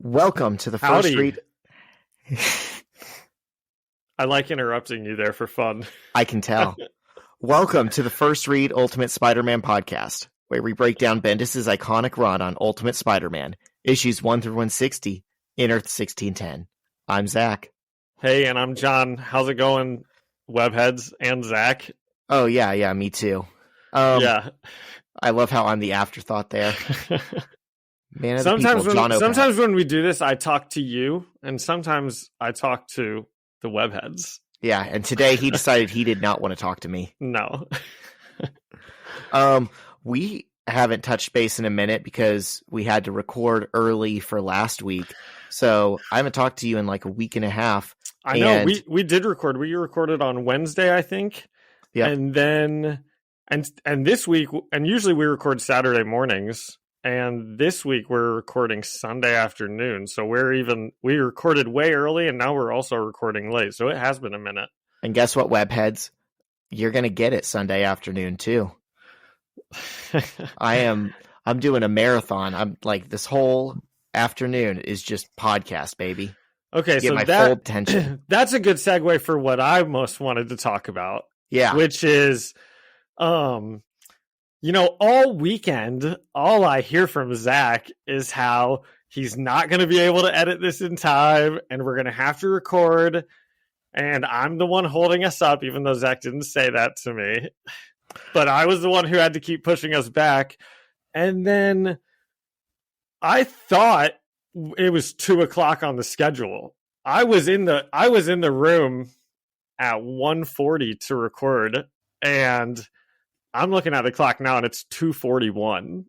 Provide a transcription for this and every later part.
Welcome to the First Howdy. Read. I like interrupting you there for fun. I can tell. Welcome to the First Read Ultimate Spider-Man podcast, where we break down Bendis' iconic run on Ultimate Spider-Man, issues 1 through 160, in Earth 1610. I'm Zach. Hey, and I'm John. How's it going, webheads and Zach? Oh, yeah, me too. Yeah. I love how I'm the afterthought there. Man of sometimes the people, sometimes when we do this, I talk to you, and sometimes I talk to the webheads. Yeah, and today he decided he did not want to talk to me. No. We haven't touched base in a minute because we had to record early for last week. So I haven't talked to you in like a week and a half. I know we did record. We recorded on Wednesday, I think. Yeah. And then and this week, and usually we record Saturday mornings, and this week we're recording Sunday afternoon. So we recorded way early, and now we're also recording late. So it has been a minute. And guess what, webheads? You're gonna get it Sunday afternoon too. I'm doing a marathon. I'm like, this whole afternoon is just podcast, baby. Okay, Get so my full attention. That's a good segue for what I most wanted to talk about. Yeah. Which is, all weekend, all I hear from Zach is how he's not going to be able to edit this in time, and we're going to have to record, and I'm the one holding us up, even though Zach didn't say that to me. But I was the one who had to keep pushing us back. And then I thought it was 2:00 on the schedule. I was in the room at 1:40 to record, and I'm looking at the clock now, and it's 2:41.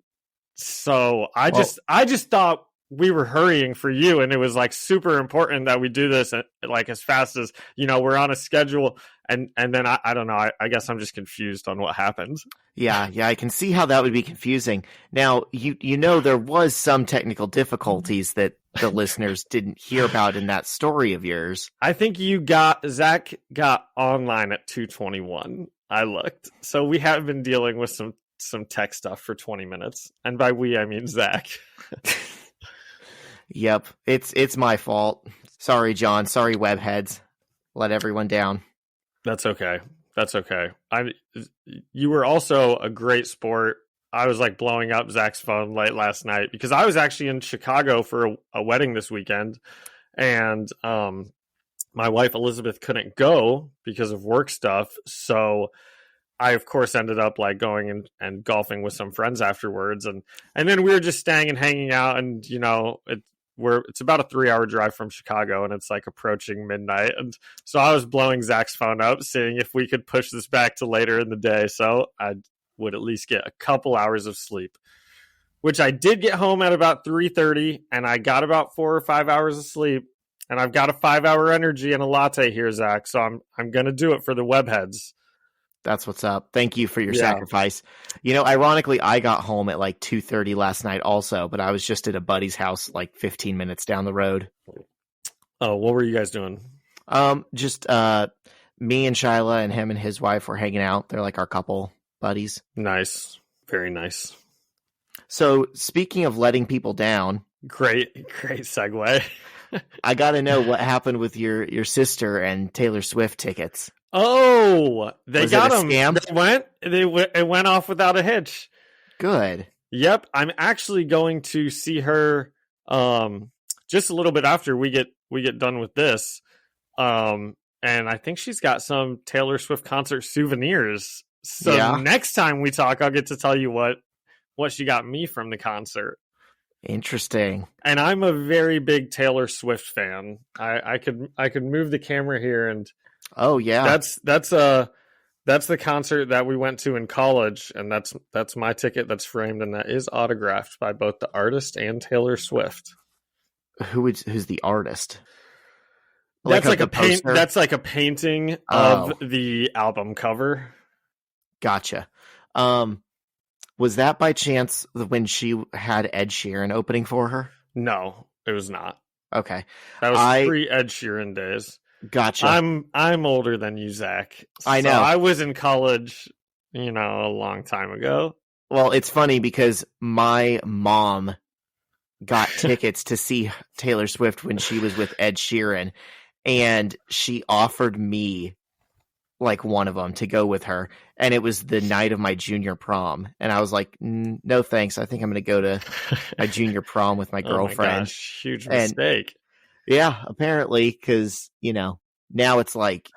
So I just thought we were hurrying for you, and it was like super important that we do this like as fast as we're on a schedule. And then I don't know. I guess I'm just confused on what happened. Yeah, I can see how that would be confusing. Now, there was some technical difficulties that the listeners didn't hear about in that story of yours. I think Zach got online at 2:21. I looked. So we have been dealing with some tech stuff for 20 minutes. And by we, I mean Zach. Yep, it's my fault. Sorry, John. Sorry, webheads. Let everyone down. That's okay. You were also a great sport. I was like blowing up Zach's phone late last night because I was actually in Chicago for a wedding this weekend, and my wife Elizabeth couldn't go because of work stuff. So I, of course, ended up like going and golfing with some friends afterwards, and then we were just staying and hanging out, and it's about a 3-hour drive from Chicago, and it's like approaching midnight. And so I was blowing Zach's phone up, seeing if we could push this back to later in the day, so I would at least get a couple hours of sleep, which I did get home at about 3:30, and I got about 4 or 5 hours of sleep, and I've got a 5-hour energy and a latte here, Zach. So I'm going to do it for the webheads. That's what's up. Thank you for your sacrifice. Ironically, I got home at like 2:30 last night also, but I was just at a buddy's house like 15 minutes down the road. Oh, what were you guys doing? Just me and Shyla and him and his wife were hanging out. They're like our couple buddies. Nice. Very nice. So speaking of letting people down. Great segue. I got to know what happened with your sister and Taylor Swift tickets. Oh, they got them. Scam? It went off without a hitch. Good. Yep, I'm actually going to see her just a little bit after we get done with this. And I think she's got some Taylor Swift concert souvenirs. So Next time we talk, I'll get to tell you what she got me from the concert. Interesting. And I'm a very big Taylor Swift fan. I could move the camera here, and oh yeah, that's the concert that we went to in college, and that's my ticket that's framed, and that is autographed by both the artist and Taylor Swift. Who's the artist? That's like a painting of the album cover. Gotcha. Was that by chance when she had Ed Sheeran opening for her? No, it was not. Okay. That was pre-Ed Sheeran days. Gotcha. I'm older than you, Zach. I know. I was in college, a long time ago. Well, it's funny because my mom got tickets to see Taylor Swift when she was with Ed Sheeran, and she offered me like one of them to go with her, and it was the night of my junior prom, and I was like, no thanks, I think I'm going to go to my junior prom with my girlfriend. Oh my gosh, huge mistake. Yeah, apparently, because now it's like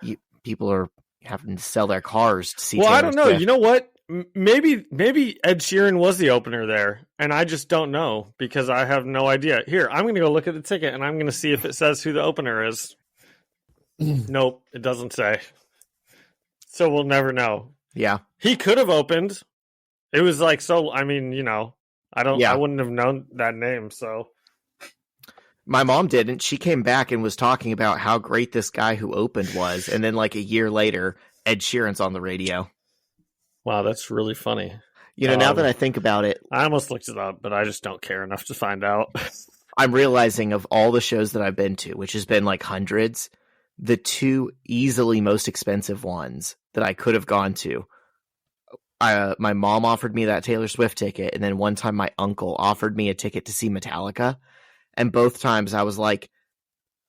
people are having to sell their cars to see. Well, Taylor I don't know. Swift. You know what? Maybe Ed Sheeran was the opener there, and I just don't know because I have no idea. Here, I'm going to go look at the ticket, and I'm going to see if it says who the opener is. Nope, it doesn't say. So we'll never know. Yeah, he could have opened. It was like so. I mean, I wouldn't have known that name. So my mom didn't. She came back and was talking about how great this guy who opened was, and then like a year later, Ed Sheeran's on the radio. Wow, that's really funny. Now that I think about it, I almost looked it up, but I just don't care enough to find out. I'm realizing of all the shows that I've been to, which has been like hundreds, the two easily most expensive ones that I could have gone to. My mom offered me that Taylor Swift ticket, and then one time my uncle offered me a ticket to see Metallica, and both times I was like,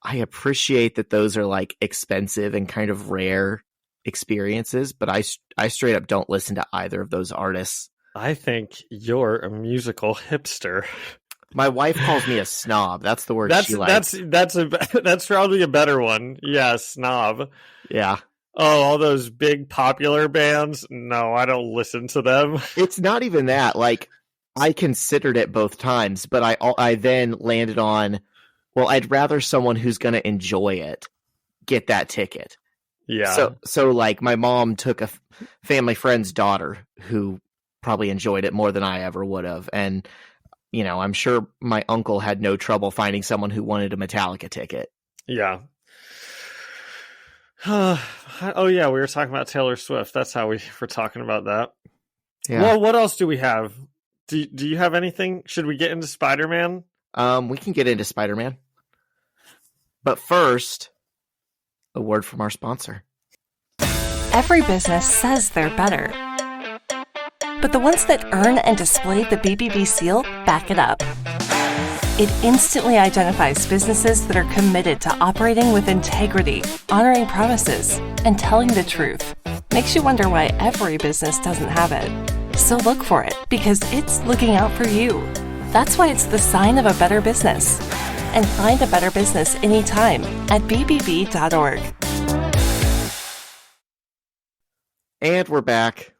I appreciate that those are like expensive and kind of rare experiences, but I straight up don't listen to either of those artists. I think you're a musical hipster. My wife calls me a snob. That's the word she likes. That's probably a better one. Yeah, snob. Yeah. Oh, all those big popular bands? No, I don't listen to them. It's not even that. Like, I considered it both times, but I then landed on, well, I'd rather someone who's going to enjoy it get that ticket. Yeah. So like my mom took a family friend's daughter who probably enjoyed it more than I ever would have. And, I'm sure my uncle had no trouble finding someone who wanted a Metallica ticket. Yeah. Oh yeah, we were talking about Taylor Swift. That's how we were talking about that. Yeah. Well, what else do we have? Do you have anything? Should we get into Spider-Man? We can get into Spider-Man. But first, a word from our sponsor. Every business says they're better. But the ones that earn and display the BBB seal back it up. It instantly identifies businesses that are committed to operating with integrity, honoring promises, and telling the truth. Makes you wonder why every business doesn't have it. So look for it, because it's looking out for you. That's why it's the sign of a better business. And find a better business anytime at bbb.org. And we're back.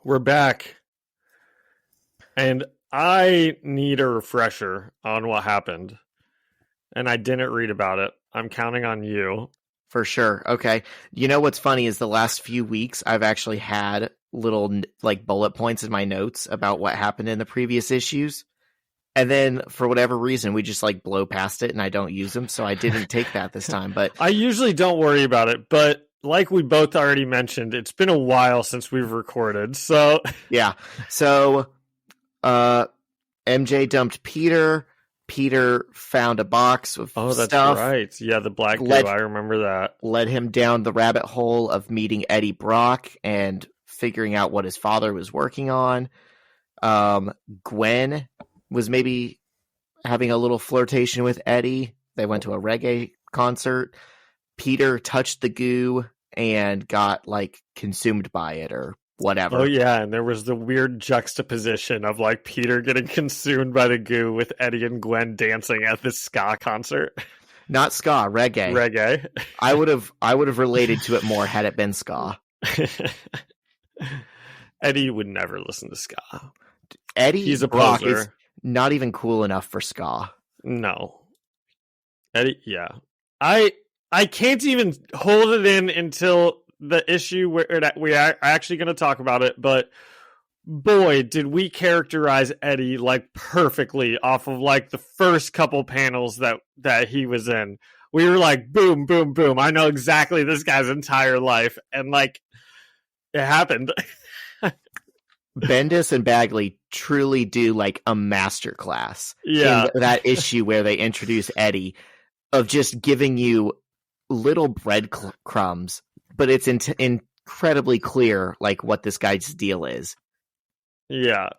We're back. And I need a refresher on what happened. And I didn't read about it. I'm counting on you. For sure. Okay. You know what's funny is the last few weeks I've actually had little like bullet points in my notes about what happened in the previous issues. And then for whatever reason, we just like blow past it and I don't use them. So I didn't take that this time. But I usually don't worry about it. But like we both already mentioned, it's been a while since we've recorded. So yeah. So MJ dumped Peter. Peter found a box of stuff. Oh, that's right. Yeah, the black goo. I remember that. Led him down the rabbit hole of meeting Eddie Brock and figuring out what his father was working on. Gwen was maybe having a little flirtation with Eddie. They went to a reggae concert. Peter touched the goo and got like consumed by it or whatever. Oh yeah, and there was the weird juxtaposition of like Peter getting consumed by the goo with Eddie and Gwen dancing at this ska concert. Not ska, reggae. Reggae. I would have related to it more had it been ska. Eddie would never listen to ska. Eddie Brock is not even cool enough for ska. No. Eddie, yeah. I can't even hold it in until the issue where we are actually going to talk about it, but boy, did we characterize Eddie like perfectly off of like the first couple panels that he was in. We were like, boom, boom, boom. I know exactly this guy's entire life. And like, it happened. Bendis and Bagley truly do like a masterclass in that issue where they introduce Eddie, of just giving you little breadcrumbs, but it's incredibly clear like what this guy's deal is. Yeah.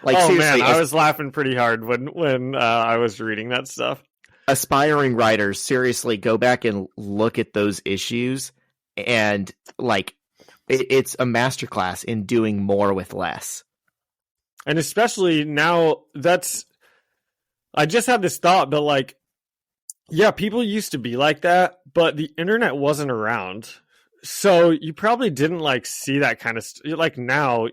Like, oh seriously, man, I was laughing pretty hard when I was reading that stuff. Aspiring writers, seriously, go back and look at those issues, and like, it's a masterclass in doing more with less. And especially now, I just had this thought, but like, yeah, people used to be like that, but the internet wasn't around. So you probably didn't like see that kind of like now,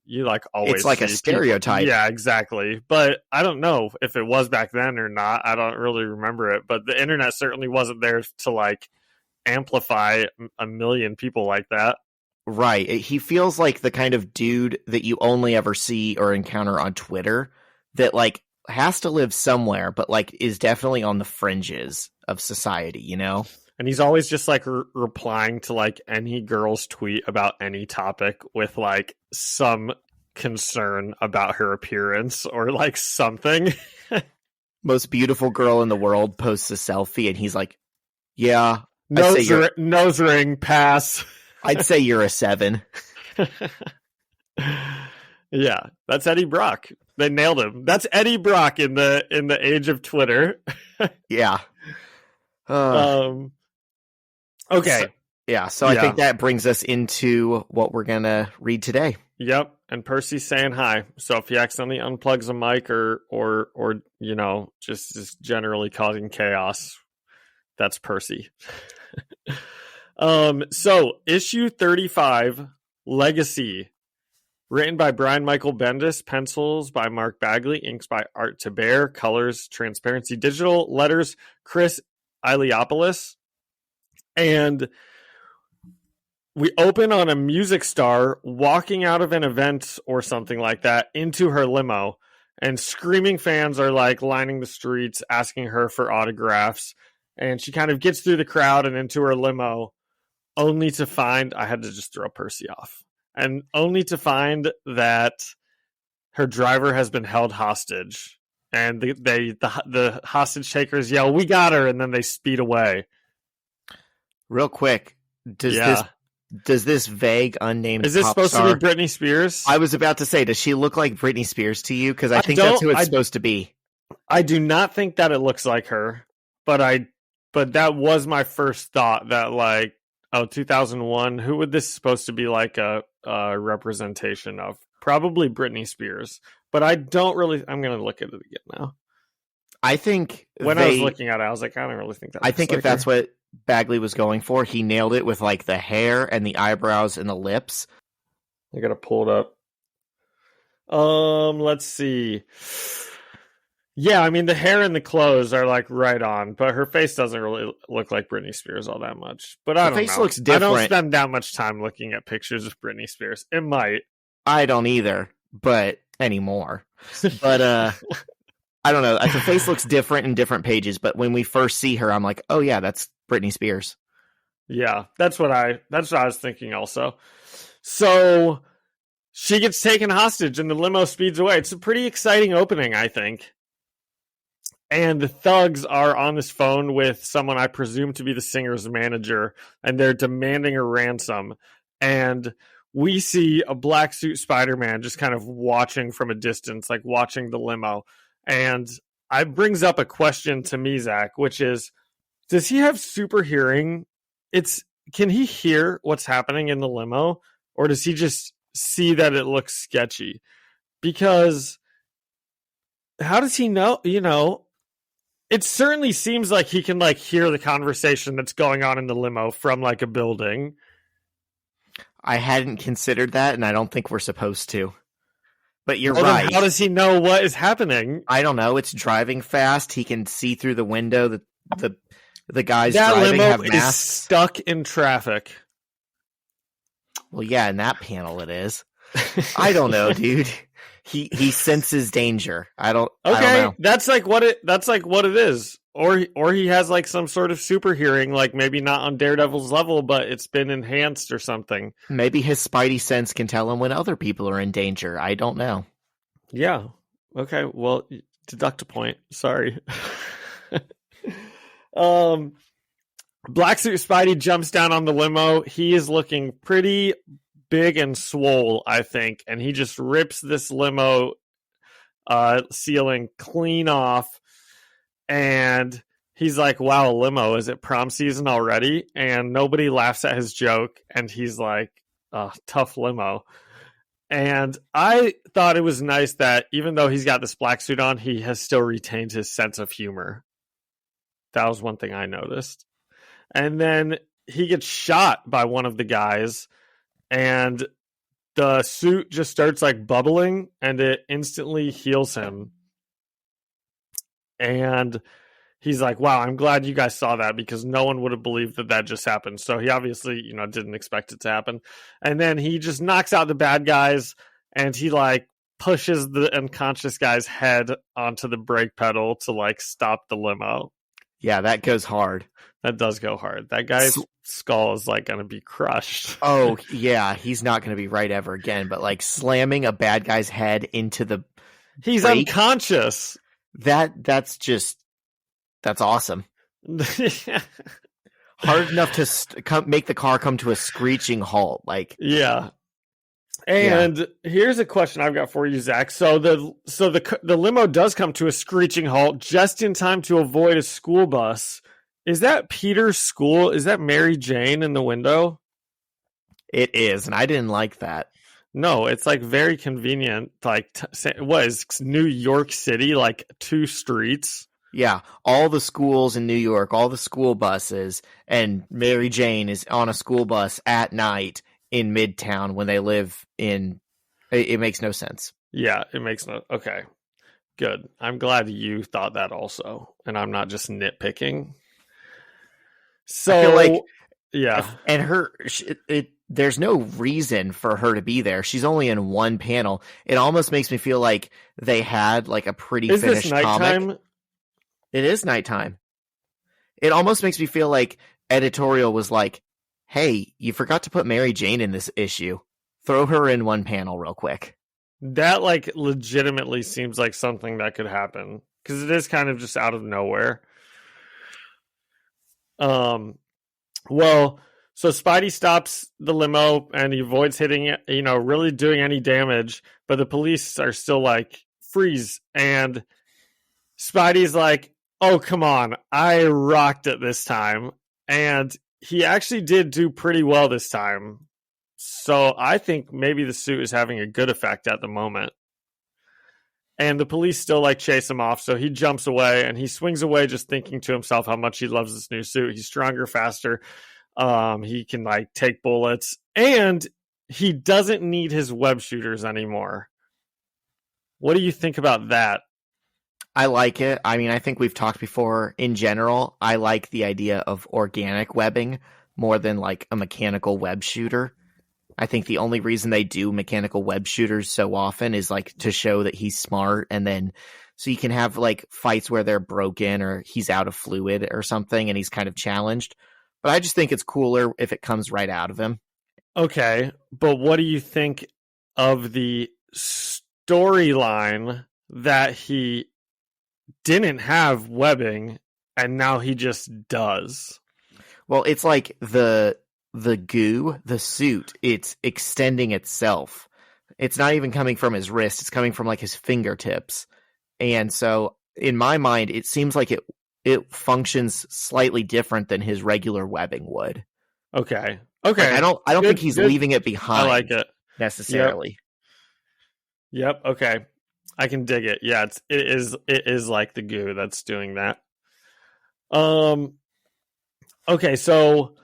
you like always It's like a stereotype. People. Yeah, exactly. But I don't know if it was back then or not. I don't really remember it, but the internet certainly wasn't there to like amplify a million people like that. Right. He feels like the kind of dude that you only ever see or encounter on Twitter that like has to live somewhere, but like is definitely on the fringes of society, you know? And he's always just like replying to like any girl's tweet about any topic with like some concern about her appearance or like something. Most beautiful girl in the world posts a selfie and he's like, yeah, nose ring, pass. I'd say you're a 7. Yeah, that's Eddie Brock. They nailed him. That's Eddie Brock in the age of Twitter. Yeah. Okay. So I think that brings us into what we're going to read today. Yep. And Percy's saying hi. So if he accidentally unplugs a mic or just generally causing chaos, that's Percy. So issue 35, Legacy, written by Brian Michael Bendis, pencils by Mark Bagley, inks by Art Taber, colors Transparency Digital, letters Chris Iliopoulos. And we open on a music star walking out of an event or something like that into her limo, and screaming fans are like lining the streets asking her for autographs. And she kind of gets through the crowd and into her limo, only to find, I had to just throw Percy off, and only to find that her driver has been held hostage. And the hostage takers yell, "We got her," and then they speed away. Real quick, does this vague, unnamed is this pop supposed star, to be Britney Spears? I was about to say, does she look like Britney Spears to you? Because I think that's who it's supposed to be. I do not think that it looks like her, but that was my first thought, that like, 2001, who would this supposed to be like a representation of? Probably Britney Spears, but I don't really. I'm going to look at it again now. I think I was looking at it, I was like, I don't really think that. I think if that's what Bagley was going for, he nailed it with like the hair and the eyebrows and the lips. I gotta pull it up. Let's see. Yeah, I mean the hair and the clothes are like right on, but her face doesn't really look like Britney Spears all that much. But I don't know. Her face looks different. I don't spend that much time looking at pictures of Britney Spears. It might. I don't either, but anymore. But I don't know. The face looks different in different pages, but when we first see her, I'm like, oh yeah, that's Britney Spears. Yeah, that's what I was thinking also. So she gets taken hostage and the limo speeds away. It's a pretty exciting opening, I think. And the thugs are on this phone with someone I presume to be the singer's manager, and they're demanding a ransom. And we see a black suit Spider-Man just kind of watching from a distance, like watching the limo. And it brings up a question to me, Zach, which is, does he have super hearing? Can he hear what's happening in the limo, or does he just see that it looks sketchy? Because how does he know? It certainly seems like he can like hear the conversation that's going on in the limo from like a building. I hadn't considered that, and I don't think we're supposed to. But you're right. How does he know what is happening? I don't know. It's driving fast. He can see through the window. The guys that driving limo have masks. Is stuck in traffic. Well, yeah, in that panel it is. I don't know, dude. He senses danger. I don't know. That's like what it is. Or he has like some sort of super hearing, like maybe not on Daredevil's level, but it's been enhanced or something. Maybe his Spidey sense can tell him when other people are in danger. I don't know. Yeah. Okay. Well, deduct a point. Sorry. Black suit Spidey jumps down on the limo. He is looking pretty big and swole, I think, and he just rips this limo ceiling clean off, and he's like, wow, a limo, is it prom season already? And nobody laughs at his joke, and he's like, tough limo. And I thought it was nice that even though he's got this black suit on, he has still retained his sense of humor. That was one thing I noticed. And then he gets shot by one of the guys, and the suit just starts like bubbling, and it instantly heals him. And he's like, wow, I'm glad you guys saw that, because no one would have believed that just happened. So he obviously, didn't expect it to happen. And then he just knocks out the bad guys, and he like pushes the unconscious guy's head onto the brake pedal to like stop the limo. Yeah, that goes hard. That does go hard. That guy's skull is like going to be crushed. Oh, yeah, he's not going to be right ever again. But like slamming a bad guy's head into the He's brake, unconscious. That's awesome. Hard enough to make the car come to a screeching halt. Like, yeah. And here's a question I've got for you, Zach. So the limo does come to a screeching halt just in time to avoid a school bus. Is that Peter's school? Is that Mary Jane in the window? It is, and I didn't like that. No, it's like very convenient. Like, what is New York City? Like 2 streets? Yeah, all the schools in New York, all the school buses, and Mary Jane is on a school bus at night in Midtown when they live in. It makes no sense. Yeah, it makes no. Okay, good. I'm glad you thought that also, and I'm not just nitpicking. So, I feel like, yeah, and there's no reason for her to be there. She's only in one panel. It almost makes me feel like they had like a pretty finished comic. It is nighttime. It almost makes me feel like editorial was like, hey, you forgot to put Mary Jane in this issue. Throw her in one panel real quick. That like legitimately seems like something that could happen, because it is kind of just out of nowhere. Well, so Spidey stops the limo and he avoids hitting it, really doing any damage, but the police are still like, freeze. And Spidey's like, oh, come on, I rocked it this time. And he actually did do pretty well this time. So I think maybe the suit is having a good effect at the moment. And the police still like chase him off, so he jumps away and he swings away just thinking to himself how much he loves this new suit. He's stronger, faster. He can like take bullets, and he doesn't need his web shooters anymore. What do you think about that? I like it. I mean, I think we've talked before in general. I like the idea of organic webbing more than like a mechanical web shooter. I think the only reason they do mechanical web shooters so often is like to show that he's smart, and then so you can have like fights where they're broken or he's out of fluid or something and he's kind of challenged. But I just think it's cooler if it comes right out of him. Okay, but what do you think of the storyline that he didn't have webbing and now he just does? Well, it's like the goo, the suit, it's extending itself. It's not even coming from his wrist. It's coming from like his fingertips. And so in my mind, it seems like it functions slightly different than his regular webbing would. Okay. Like, I don't think he's leaving it behind. I like it necessarily. Yep. Okay. I can dig it. Yeah, it is like the goo that's doing that. Okay, so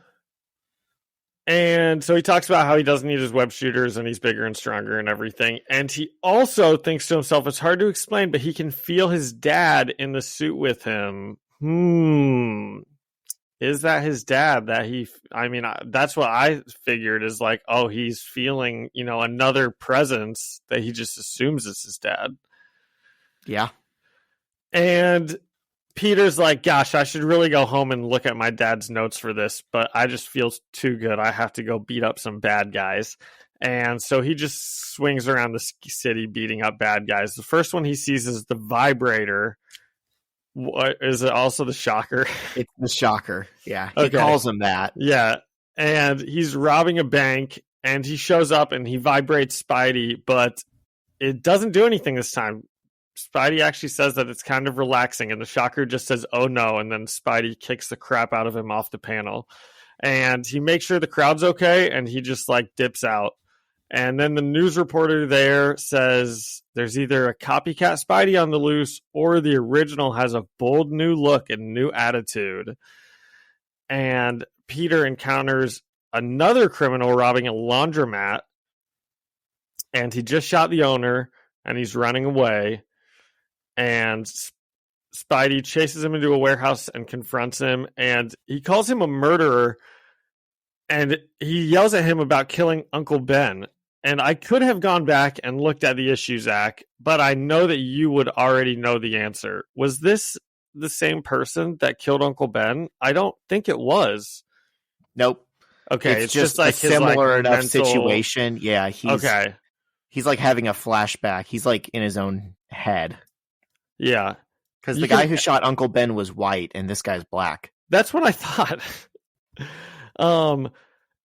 he talks about how he doesn't need his web shooters and he's bigger and stronger and everything. And he also thinks to himself, it's hard to explain, but he can feel his dad in the suit with him. Is that his dad that's what I figured is like, oh, he's feeling, another presence that he just assumes is his dad. Yeah. And Peter's like, gosh, I should really go home and look at my dad's notes for this, but I just feel too good. I have to go beat up some bad guys. And so he just swings around the city beating up bad guys. The first one he sees is the vibrator. What is it? Also the shocker? It's the shocker. Yeah. He calls him that. Yeah. And he's robbing a bank and he shows up and he vibrates Spidey, but it doesn't do anything this time. Spidey actually says that it's kind of relaxing, and the Shocker just says, "Oh no," and then Spidey kicks the crap out of him off the panel. And he makes sure the crowd's okay, and he just like dips out. And then the news reporter there says there's either a copycat Spidey on the loose, or the original has a bold new look and new attitude. And Peter encounters another criminal robbing a laundromat, and he just shot the owner, and he's running away. And Spidey chases him into a warehouse and confronts him, and he calls him a murderer, and he yells at him about killing Uncle Ben. And I could have gone back and looked at the issue, Zach, but I know that you would already know the answer. Was this the same person that killed Uncle Ben? I don't think it was. Nope. Okay, it's just like a similar enough situation. Yeah, he's like having a flashback. He's like in his own head. Yeah. Because the guy who shot Uncle Ben was white, and this guy's black. That's what I thought.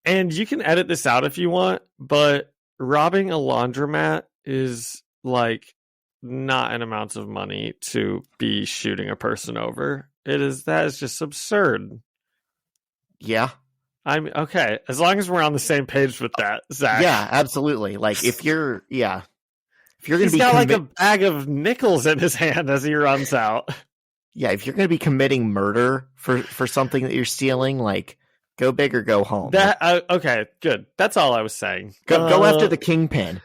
And you can edit this out if you want, but robbing a laundromat is like not an amount of money to be shooting a person over. That is just absurd. Yeah. I'm okay. As long as we're on the same page with that, Zach. Yeah, absolutely. Like if you're going to be got like a bag of nickels in his hand as he runs out. Yeah, if you're going to be committing murder for something that you're stealing, like go big or go home. Okay, good. That's all I was saying. Go after the kingpin.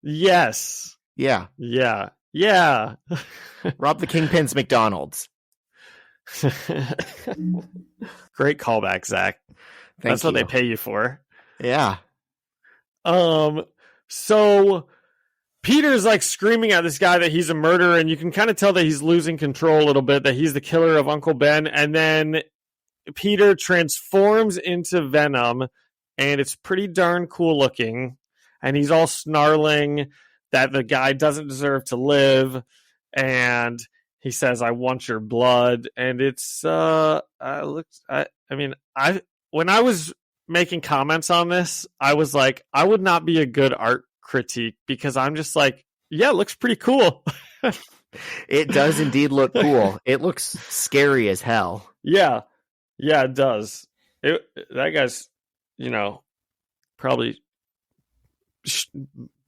Yes. Yeah. Yeah. Yeah. Rob the kingpin's McDonald's. Great callback, Zach. That's what they pay you for. Yeah. So Peter's like screaming at this guy that he's a murderer, and you can kind of tell that he's losing control a little bit, that he's the killer of Uncle Ben. And then Peter transforms into Venom, and it's pretty darn cool looking. And he's all snarling that the guy doesn't deserve to live. And he says, "I want your blood." And it's, when I was making comments on this, I was like, I would not be a good art critique, because I'm just like, yeah, it looks pretty cool. It does indeed look cool. It looks scary as hell. Yeah, it does. That guy's, probably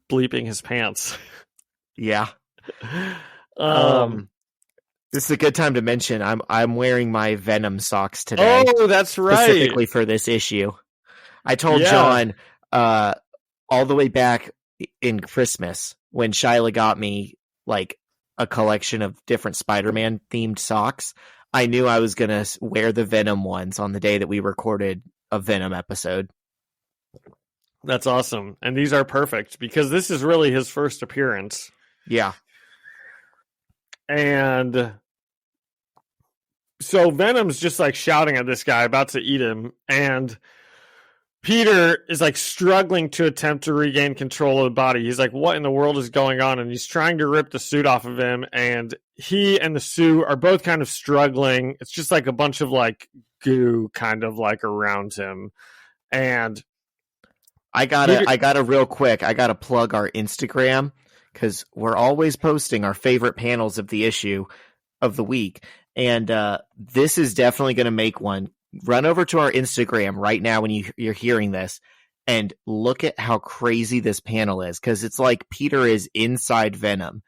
bleeping his pants. Yeah. This is a good time to mention I'm wearing my Venom socks today. Oh, that's right. Specifically for this issue. I told John all the way back in Christmas when Shyla got me like a collection of different Spider-Man themed socks. I knew I was going to wear the Venom ones on the day that we recorded a Venom episode. That's awesome. And these are perfect because this is really his first appearance. Yeah. And so Venom's just like shouting at this guy, about to eat him. And Peter is like struggling to attempt to regain control of the body. He's like, what in the world is going on? And he's trying to rip the suit off of him. And he and the suit are both kind of struggling. It's just like a bunch of like goo kind of like around him. And I gotta real quick. I gotta plug our Instagram because we're always posting our favorite panels of the issue of the week. And this is definitely going to make one. Run over to our Instagram right now when you're hearing this and look at how crazy this panel is, because it's like Peter is inside Venom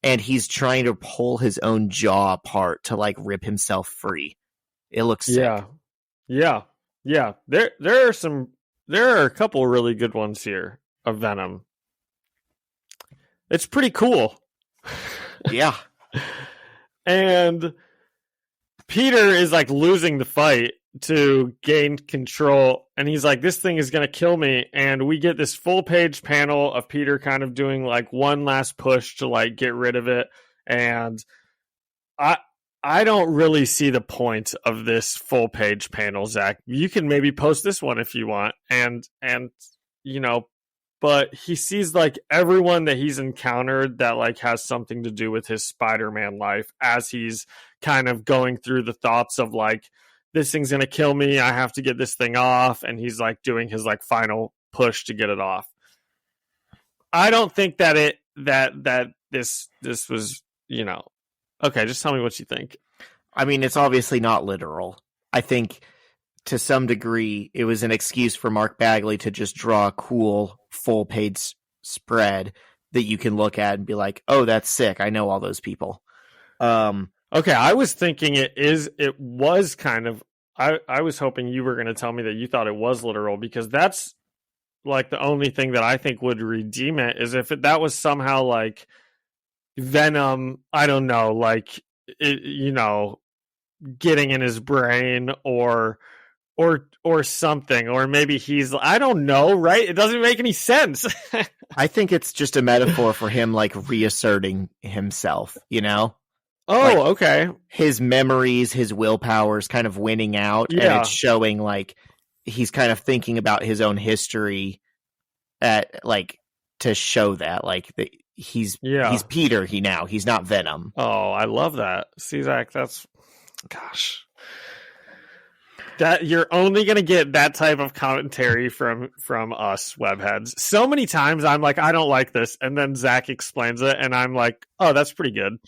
and he's trying to pull his own jaw apart to like rip himself free. It looks sick. Yeah. There are a couple really good ones here of Venom. It's pretty cool. Yeah. And Peter is like losing the fight to gain control, and he's like, this thing is going to kill me. And we get this full page panel of Peter kind of doing like one last push to like get rid of it. And I don't really see the point of this full page panel, Zach. You can maybe post this one if you want. And but he sees like everyone that he's encountered that like has something to do with his Spider-Man life as he's kind of going through the thoughts of like, this thing's going to kill me. I have to get this thing off. And he's like doing his like final push to get it off. I don't think that this was, okay, just tell me what you think. I mean, it's obviously not literal. I think to some degree it was an excuse for Mark Bagley to just draw a cool full page spread that you can look at and be like, oh, that's sick. I know all those people. Okay, I was thinking it was kind of, I was hoping you were going to tell me that you thought it was literal, because that's like the only thing that I think would redeem it is if that was somehow like Venom, I don't know, like, getting in his brain or something, or maybe he's, I don't know, right? It doesn't make any sense. I think it's just a metaphor for him like reasserting himself, Oh, like, okay. His memories, his willpower's kind of winning out, and it's showing like he's kind of thinking about his own history to show that like he's Peter. He's not Venom. Oh, I love that. See, Zach, gosh. That you're only going to get that type of commentary from us webheads. So many times I'm like, I don't like this, and then Zach explains it, and I'm like, oh, that's pretty good.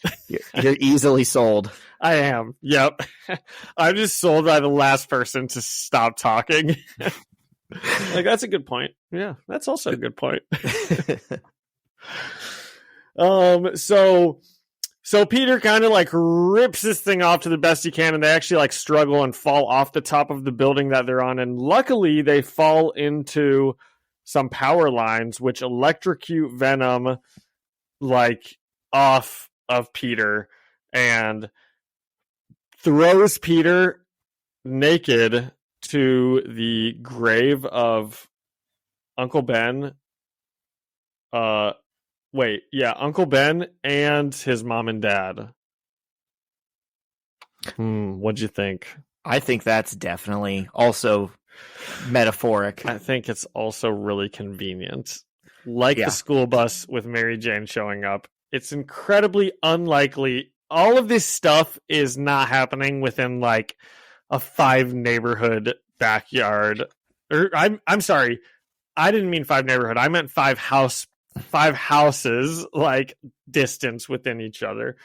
You're easily sold. I am. Yep. I'm just sold by the last person to stop talking. Like, that's a good point. Yeah, that's also a good point. So Peter kind of like rips this thing off to the best he can, and they actually like struggle and fall off the top of the building that they're on. And luckily they fall into some power lines, which electrocute Venom like off of Peter and throws Peter naked to the grave of Uncle Ben. Uncle Ben and his mom and dad. What'd you think? I think that's definitely also metaphoric. I think it's also really convenient. Like the school bus with Mary Jane showing up. It's incredibly unlikely. All of this stuff is not happening within like a 5 neighborhood backyard. I'm sorry. I didn't mean 5 neighborhood. I meant 5 houses like distance within each other.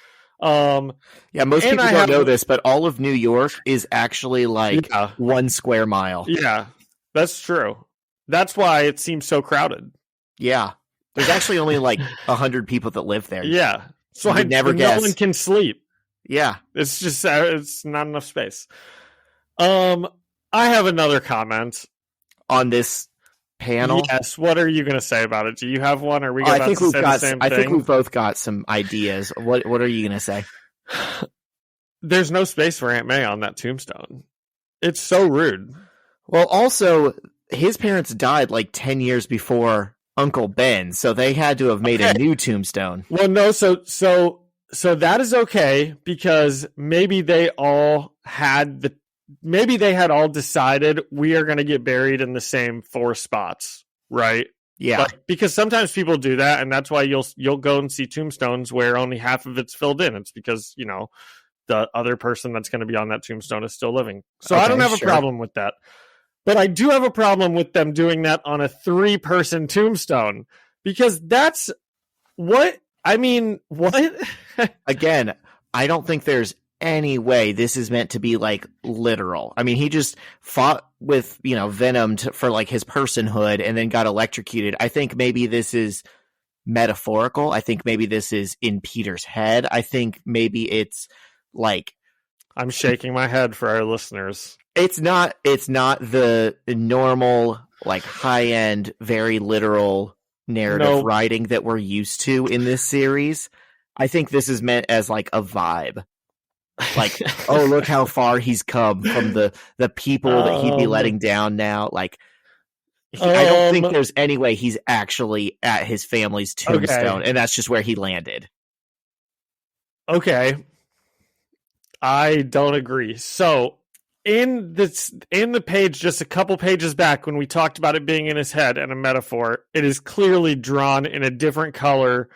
Most people don't know this, but all of New York is actually like 1 square mile. Yeah, that's true. That's why it seems so crowded. Yeah, there's actually only like 100 people that live there. Yeah, so I never guess. No one can sleep. Yeah, it's just it's not enough space. I have another comment on this panel. Yes, what are you going to say about it? Do you have one? Or are we about to say the same thing? I think we've both got some ideas. What are you going to say? There's no space for Aunt May on that tombstone. It's so rude. Well, also, his parents died like 10 years before Uncle Ben, so they had to have made a new tombstone. Well, no, so that is okay, because maybe they had all decided we are going to get buried in the same 4 spots, right? Yeah. Because sometimes people do that, and that's why you'll go and see tombstones where only half of it's filled in. It's because, the other person that's going to be on that tombstone is still living. So I don't have a problem with that. But I do have a problem with them doing that on a 3-person tombstone, because that's what? Again, I don't think there's any way this is meant to be like literal. I mean, he just fought with Venom for like his personhood and then got electrocuted. I think maybe this is metaphorical. I think maybe this is in Peter's head. I think maybe it's like, I'm shaking my head for our listeners. It's not the normal like high end very literal narrative writing that we're used to in this series. I think this is meant as like a vibe. Like, oh, look how far he's come from the people that he'd be letting down now. Like, I don't think there's any way he's actually at hhis family's tombstone, and that's just where he landed. Okay. I don't agree. So, in the page just a couple pages back, when we talked about it being in his head and a metaphor, it is clearly drawn in a different color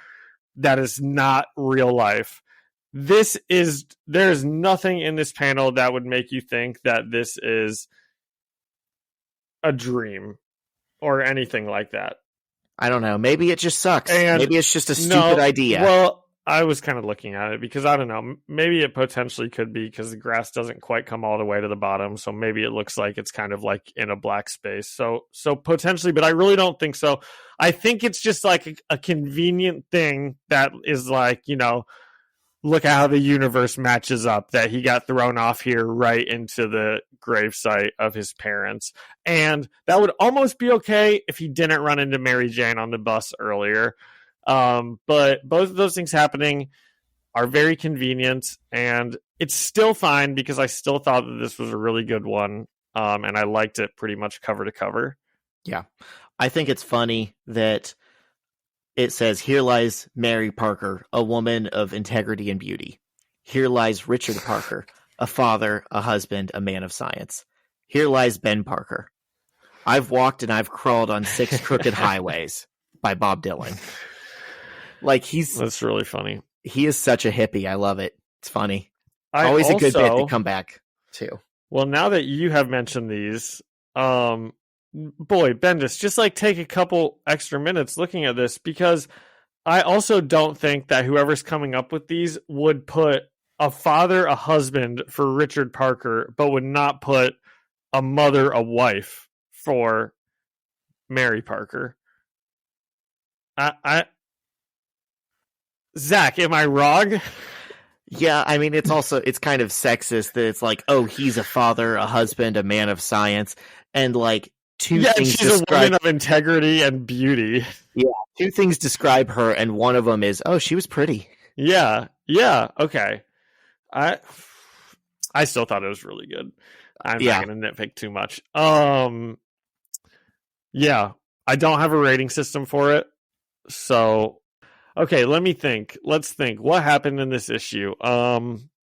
that is not real life. There's nothing in this panel that would make you think that this is a dream or anything like that. I don't know. Maybe it just sucks. And maybe it's just a stupid idea. Well, I was kind of looking at it because I don't know. Maybe it potentially could be because the grass doesn't quite come all the way to the bottom. So maybe it looks like it's kind of like in a black space. So potentially, but I really don't think so. I think it's just like a convenient thing that is like, look at how the universe matches up, that he got thrown off here right into the gravesite of his parents. And that would almost be okay if he didn't run into Mary Jane on the bus earlier. But both of those things happening are very convenient, and it's still fine because I still thought that this was a really good one. And I liked it pretty much cover to cover. Yeah. I think it's funny that it says, here lies Mary Parker, a woman of integrity and beauty. Here lies Richard Parker, a father, a husband, a man of science. Here lies Ben Parker. I've walked and I've crawled on 6 crooked highways by Bob Dylan. Like that's really funny. He is such a hippie. I love it. It's funny. A good bit to come back to. Well, now that you have mentioned these, boy, Bendis, just like take a couple extra minutes looking at this, because I also don't think that whoever's coming up with these would put a father, a husband for Richard Parker, but would not put a mother, a wife for Mary Parker. Zach, am I wrong? Yeah, I mean, it's kind of sexist that it's like, oh, he's a father, a husband, a man of science, and like two things she's a woman of integrity and beauty. Yeah, 2 things describe her, and one of them is, oh, she was pretty. Yeah, okay. I still thought it was really good. I'm not going to nitpick too much. Yeah, I don't have a rating system for it, so okay. Let's think. What happened in this issue?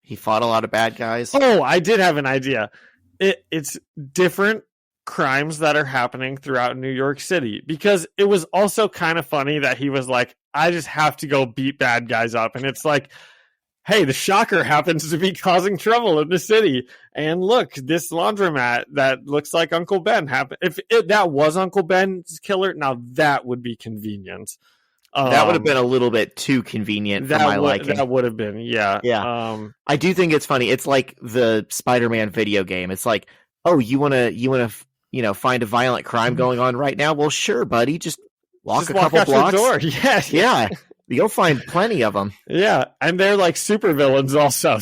He fought a lot of bad guys. Oh, I did have an idea. It's different crimes that are happening throughout New York City, because it was also kind of funny that he was like, I just have to go beat bad guys up, and it's like, hey, the Shocker happens to be causing trouble in the city, and look, this laundromat that looks like Uncle Ben happened. If that was Uncle Ben's killer, now that would be convenient. That would have been a little bit too convenient for my liking. That would have been, yeah. I do think it's funny. It's like the Spider-Man video game. It's like, oh, you want to find a violent crime going on right now? Well, sure, buddy. Just walk a couple blocks. The door. Yeah. You'll find plenty of them. Yeah, and they're like supervillains also.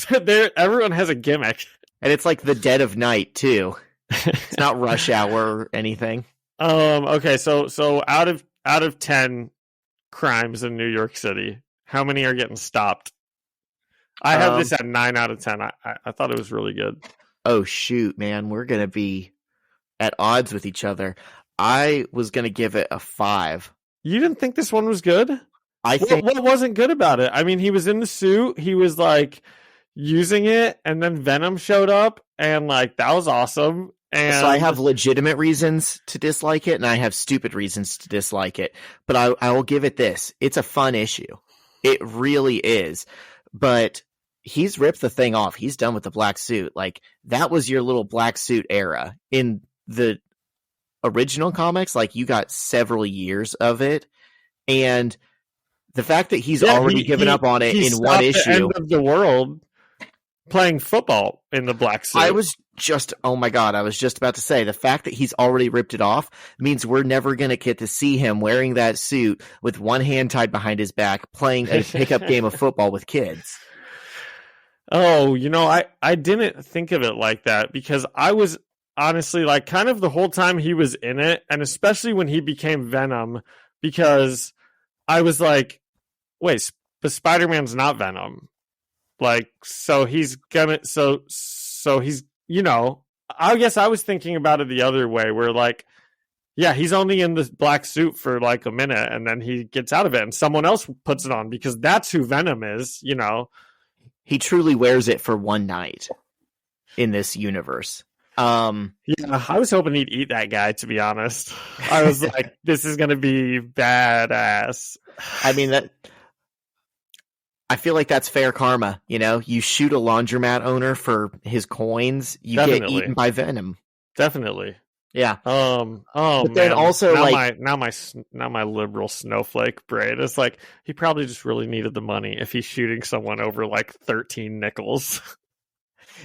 Everyone has a gimmick. And it's like the dead of night, too. It's not rush hour or anything. Okay, so out of 10 crimes in New York City, how many are getting stopped? I have this at 9 out of 10. I thought it was really good. Oh, shoot, man. We're going to be at odds with each other. I was going to give it a 5. You didn't think this one was good? I think what wasn't good about it? I mean, he was in the suit. He was like using it, and then Venom showed up, and like that was awesome. And so I have legitimate reasons to dislike it, and I have stupid reasons to dislike it. But I will give it this: it's a fun issue. It really is. But he's ripped the thing off. He's done with the black suit. Like that was your little black suit era in the original comics. Like you got several years of it, and the fact that he's already given up on it in one issue. The end of the world playing football in the black suit. I was just about to say, the fact that he's already ripped it off means we're never going to get to see him wearing that suit with one hand tied behind his back, playing a pickup game of football with kids. Oh, I didn't think of it like that, because I was honestly like kind of the whole time he was in it, and especially when he became Venom, because I was like, wait, but Spider-Man's not Venom. Like, so he's gonna, so he's, I guess I was thinking about it the other way, where like, yeah, he's only in the black suit for like a minute, and then he gets out of it, and someone else puts it on, because that's who Venom is, He truly wears it for one night in this universe. Yeah, I was hoping he'd eat that guy, to be honest. I was like, this is going to be badass. I mean, I feel like that's fair karma. You shoot a laundromat owner for his coins, you get eaten by Venom. Definitely. Yeah. Oh, But then man. also, now like, my liberal snowflake brain is like, he probably just really needed the money if he's shooting someone over like 13 nickels.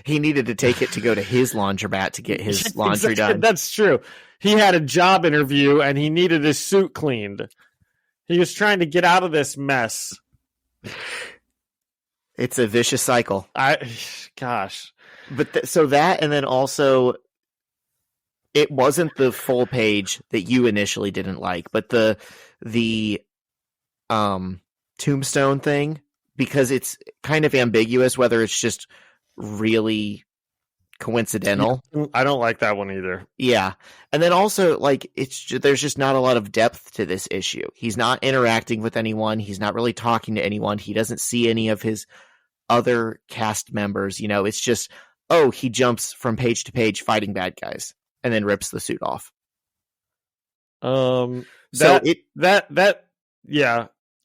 he needed to take it to go to his laundromat to get his laundry done. That's true. He had a job interview and he needed his suit cleaned. He was trying to get out of this mess. It's a vicious cycle. Gosh. But so that, and then also, it wasn't the full page that you initially didn't like, but the tombstone thing, because it's kind of ambiguous whether it's just really coincidental. I don't like that one either. Yeah. And then also, like, there's just not a lot of depth to this issue. He's not interacting with anyone. He's not really talking to anyone. He doesn't see any of his other cast members. You know, it's just, oh, he jumps from page to page fighting bad guys and then rips the suit off. Yeah.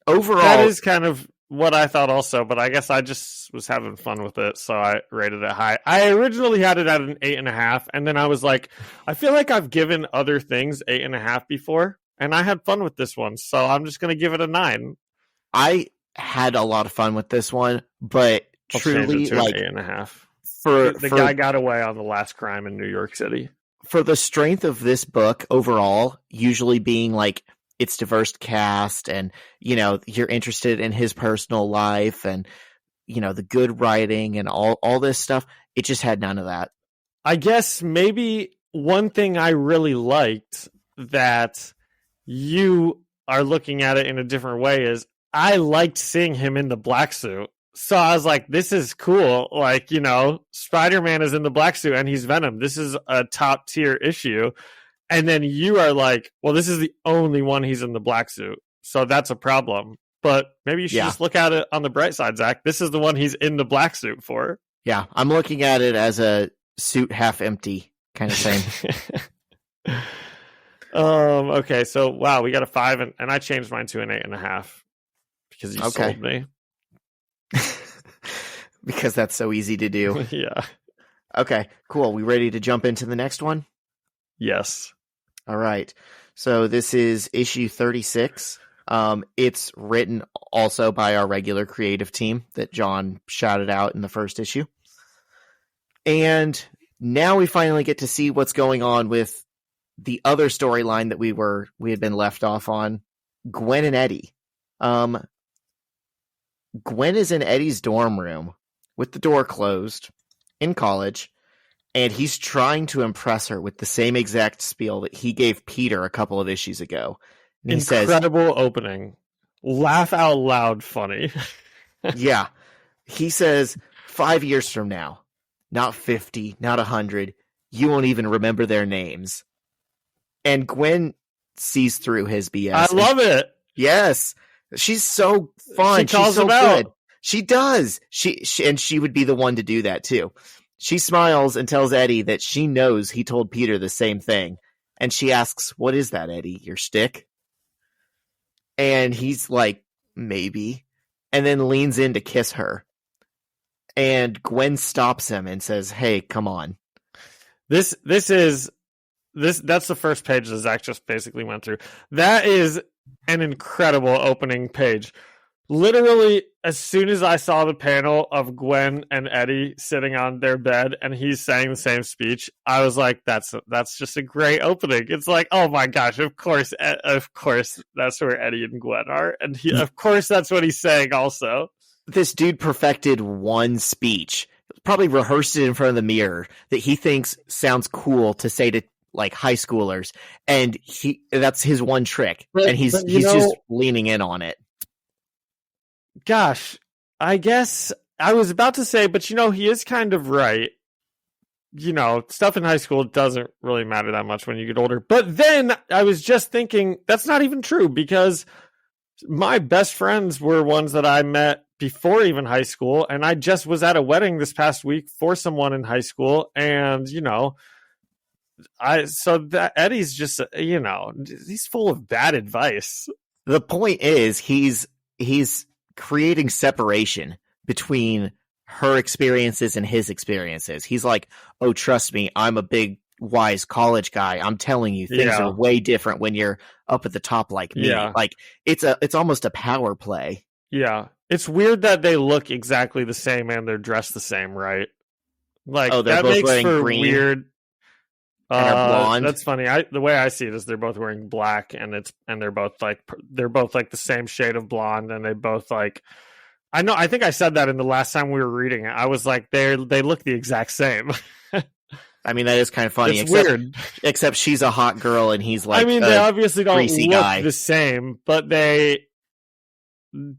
Overall, that is kind of what I thought also, but I guess I just was having fun with it, so I rated it high. I originally had it at an 8.5, and then I was like, I feel like I've given other things 8.5 before, and I had fun with this one, so I'm just going to give it a 9. I had a lot of fun with this one, but I'll truly, like, 8.5. The guy got away on the last crime in New York City. For the strength of this book overall, usually being like, it's diverse cast, and, you know, you're interested in his personal life, and, you know, the good writing and all this stuff. It just had none of that. I guess maybe one thing I really liked that you are looking at it in a different way is I liked seeing him in the black suit. So I was like, this is cool. Like, you know, Spider-Man is in the black suit and he's Venom. This is a top tier issue. And then you are like, well, this is the only one he's in the black suit. So that's a problem. But maybe you should just look at it on the bright side, Zach. This is the one he's in the black suit for. Yeah, I'm looking at it as a suit half empty kind of thing. Okay, so wow, we got a 5, and I changed mine to an 8.5 because you sold me. Because that's so easy to do. Yeah. Okay, cool. We ready to jump into the next one? Yes. All right. So this is issue 36. It's written also by our regular creative team that John shouted out in the first issue. And now we finally get to see what's going on with the other storyline that we had been left off on, Gwen and Eddie. Gwen is in Eddie's dorm room with the door closed in college, and he's trying to impress her with the same exact spiel that he gave Peter a couple of issues ago. And he Incredible opening. Laugh out loud funny. Yeah. He says, 5 years from now, not 50, not 100, you won't even remember their names. And Gwen sees through his BS. I love it. Yes. She's so fun. She calls She's so him out. good. She does. She would be the one to do that too. She smiles and tells Eddie that she knows he told Peter the same thing. And she asks, what is that, Eddie? Your stick? And he's like, maybe. And then leans in to kiss her. And Gwen stops him and says, hey, come on. That's the first page that Zach just basically went through. That is an incredible opening page. Literally, as soon as I saw the panel of Gwen and Eddie sitting on their bed and he's saying the same speech, I was like, that's just a great opening. It's like, oh my gosh, of course that's where Eddie and Gwen are. And of course that's what he's saying also. This dude perfected one speech, probably rehearsed it in front of the mirror, that he thinks sounds cool to say to like high schoolers. And that's his one trick. And he's just leaning in on it. Gosh, I guess I was about to say, but he is kind of right. Stuff in high school doesn't really matter that much when you get older. But then I was just thinking that's not even true, because my best friends were ones that I met before even high school. And I just was at a wedding this past week for someone in high school. And, Eddie's just, he's full of bad advice. The point is he's creating separation between her experiences and his experiences. He's like, oh, trust me, I'm a big wise college guy, I'm telling you, things are way different when you're up at the top like me. Yeah. Like it's almost a power play. Yeah. It's weird that they look exactly the same and they're dressed the same, right? Like they're that both makes wearing for green weird. and are blonde. That's funny. The way I see it is they're both wearing black, and they're both like the same shade of blonde, and they both like. I think I said that in the last time we were reading it. I was like, they look the exact same. I mean, that is kind of funny. It's weird. Except she's a hot girl, and he's like. I mean, they obviously don't look guy. the same, but they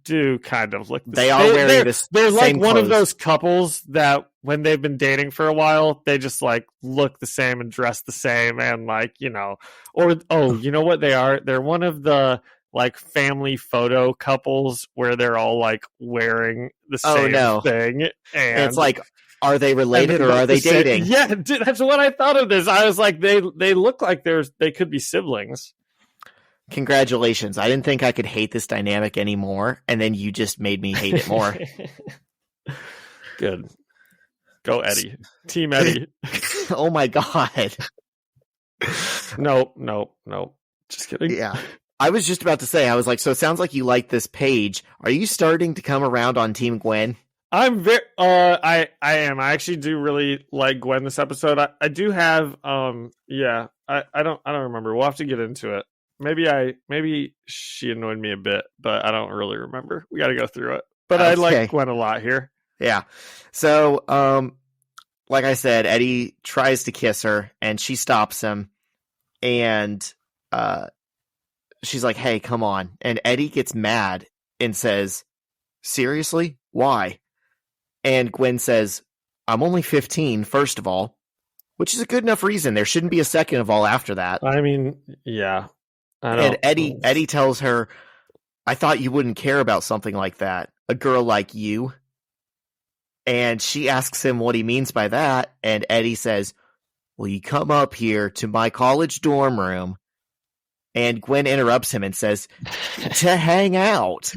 do kind of look the same. They're like same one clothes. of those couples that when they've been dating for a while, they just like look the same and dress the same, and like, you know, or you know what they are? They're one of the like family photo couples where they're all like wearing the same thing, and it's like, are they related or are they dating? Yeah, dude, that's what I thought of this. I was like, they look like they could be siblings. Congratulations. I didn't think I could hate this dynamic anymore, and then you just made me hate it more. Good. Go Eddie. Team Eddie. Oh my god. No. Just kidding. Yeah. I was just about to say, I was like, so it sounds like you like this page. Are you starting to come around on Team Gwen? I'm very I am. I actually do really like Gwen this episode. I do have I don't remember. We'll have to get into it. Maybe she annoyed me a bit, but I don't really remember. We got to go through it. But I like Gwen a lot here. Yeah. So, like I said, Eddie tries to kiss her, and she stops him, and she's like, "Hey, come on!" And Eddie gets mad and says, "Seriously? Why?" And Gwen says, "I'm only 15, first of all," which is a good enough reason. There shouldn't be a second of all after that. I mean, yeah. And Eddie tells her, "I thought you wouldn't care about something like that. A girl like you." And she asks him what he means by that. And Eddie says, "Will you come up here to my college dorm room?" And Gwen interrupts him and says, "To hang out."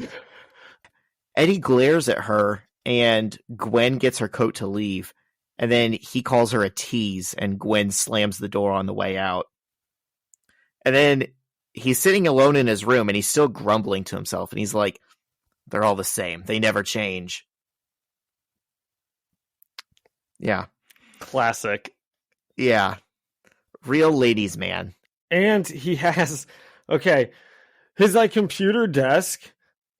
Eddie glares at her, and Gwen gets her coat to leave. And then he calls her a tease, and Gwen slams the door on the way out. And then he's sitting alone in his room, and he's still grumbling to himself. And he's like, they're all the same. They never change. Yeah. Classic. Yeah. Real ladies' man. And he has, his like computer desk,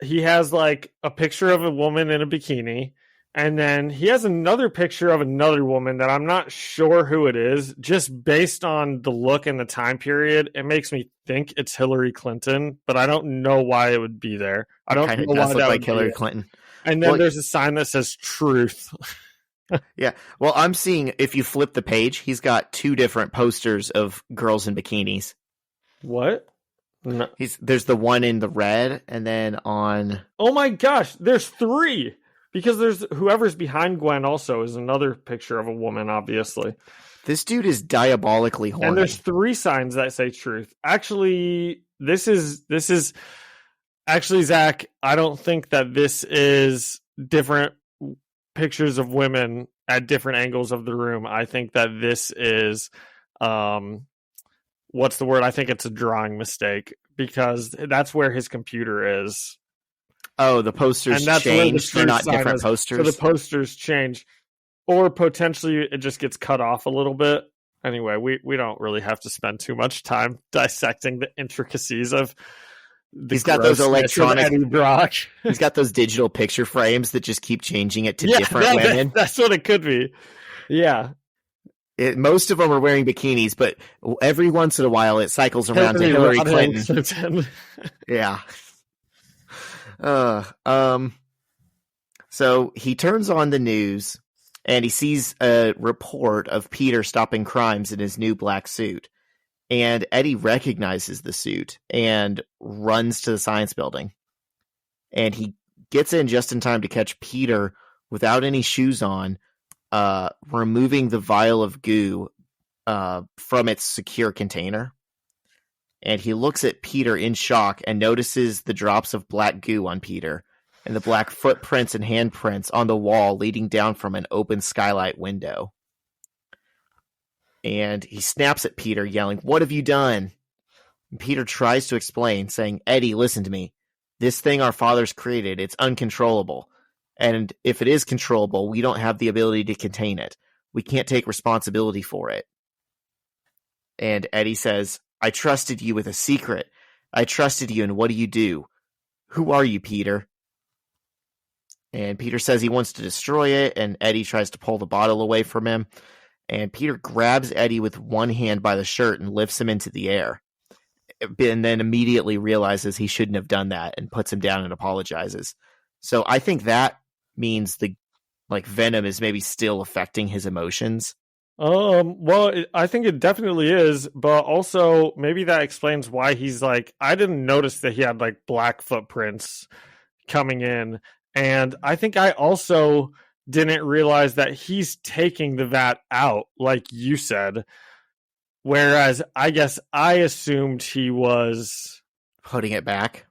he has like a picture of a woman in a bikini. And then he has another picture of another woman that I'm not sure who it is. Just based on the look and the time period, it makes me think it's Hillary Clinton, but I don't know why it would be there. I don't know why that would be Hillary Clinton. And then there's a sign that says truth. Yeah. Well, I'm seeing, if you flip the page, he's got two different posters of girls in bikinis. What? No. There's the one in the red, and then on... Oh my gosh, there's three! Because there's whoever's behind Gwen also is another picture of a woman, obviously. This dude is diabolically horny. And there's three signs that say truth. Actually, this is actually, Zach, I don't think that this is different pictures of women at different angles of the room. I think that this is what's the word? I think it's a drawing mistake, because that's where his computer is. Oh, the posters changed. They're not different posters. So the posters change. Or potentially it just gets cut off a little bit. Anyway, we don't really have to spend too much time dissecting the intricacies of He's got those electronic Eddie Brock. He's got those digital picture frames that just keep changing it to different women. That's what it could be. Yeah. Most of them are wearing bikinis, but every once in a while it cycles around to Hillary Clinton. Yeah. So he turns on the news and he sees a report of Peter stopping crimes in his new black suit. And Eddie recognizes the suit and runs to the science building. And he gets in just in time to catch Peter without any shoes on, removing the vial of goo from its secure container. And he looks at Peter in shock and notices the drops of black goo on Peter and the black footprints and handprints on the wall leading down from an open skylight window. and he snaps at Peter, yelling, "What have you done?" And Peter tries to explain, saying, "Eddie, listen to me. This thing our fathers created, it's uncontrollable. And if it is controllable, we don't have the ability to contain it. We can't take responsibility for it." And Eddie says, "I trusted you with a secret. I trusted you, and what do? Who are you, Peter?" And Peter says he wants to destroy it, and Eddie tries to pull the bottle away from him. And Peter grabs Eddie with one hand by the shirt and lifts him into the air. And then immediately realizes he shouldn't have done that and puts him down and apologizes. So I think that means the venom is maybe still affecting his emotions. Well, I think it definitely is, but also maybe that explains why he's like, I didn't notice that he had like black footprints coming in. And I think I also didn't realize that he's taking the vat out, like you said. Whereas I guess I assumed he was putting it back.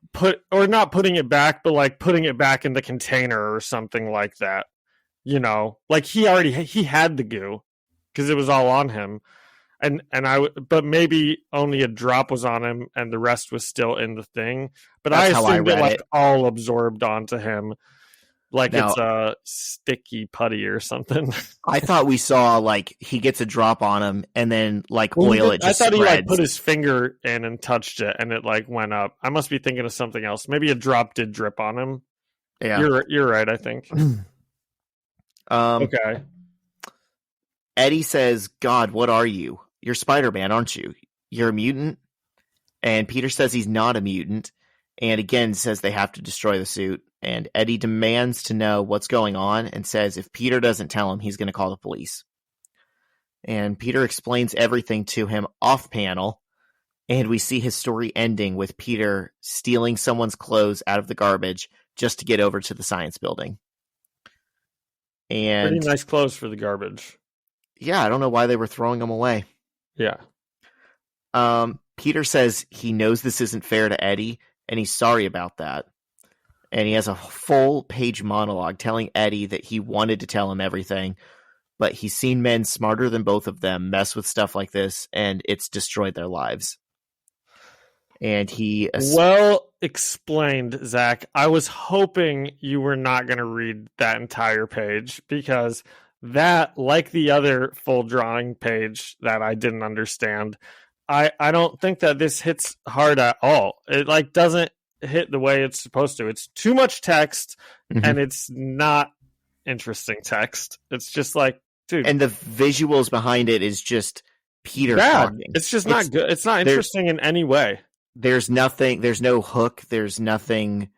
Not putting it back, but like putting it back in the container or something like that. You know, like he had the goo because it was all on him. But maybe only a drop was on him and the rest was still in the thing. But I assumed it all absorbed onto him. Like now, it's a sticky putty or something. I thought we saw like he gets a drop on him and then like oil it just spreads. He like put his finger in and touched it and it like went up. I must be thinking of something else. Maybe a drop did drip on him. Yeah, you're right. I think. Okay. Eddie says, "God, what are you? You're Spider-Man, aren't you? You're a mutant?" And Peter says he's not a mutant, and again says they have to destroy the suit. And Eddie demands to know what's going on and says if Peter doesn't tell him, he's going to call the police. And Peter explains everything to him off panel, and we see his story ending with Peter stealing someone's clothes out of the garbage just to get over to the science building. And pretty nice clothes for the garbage. Yeah, I don't know why they were throwing them away. Yeah. Peter says he knows this isn't fair to Eddie, and he's sorry about that. And he has a full page monologue telling Eddie that he wanted to tell him everything, but he's seen men smarter than both of them mess with stuff like this, and it's destroyed their lives. And he... Well explained, Zach. I was hoping you were not going to read that entire page, because that, like the other full drawing page that I didn't understand, I don't think that this hits hard at all. It like doesn't hit the way it's supposed to. It's too much text, and it's not interesting text. It's just like, dude. And the visuals behind it is just Peter talking. It's just not good. It's not interesting in any way. There's nothing. There's no hook. There's nothing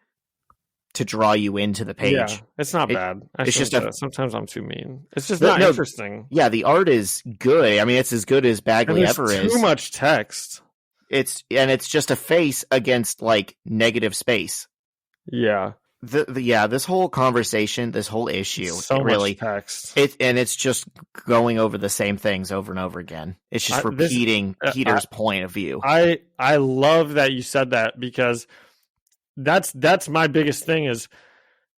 to draw you into the page. Yeah, it's not bad. It's just sometimes I'm too mean. It's just not interesting. Yeah, the art is good. I mean, it's as good as Bagley ever is. Too much text. It's just a face against like negative space. Yeah. This whole conversation, this whole issue, so really much text. It's just going over the same things over and over again. It's just repeating Peter's point of view. I love that you said that, because that's my biggest thing is,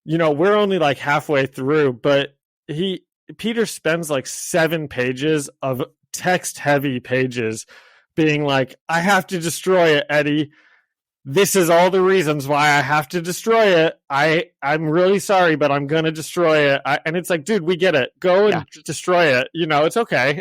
you know, we're only like halfway through, but Peter spends like 7 pages of text heavy pages being like, I have to destroy it, Eddie. This is all the reasons why I have to destroy it. I'm really sorry, but I'm going to destroy it. And it's like, dude, we get it. Go and destroy it. You know, it's okay.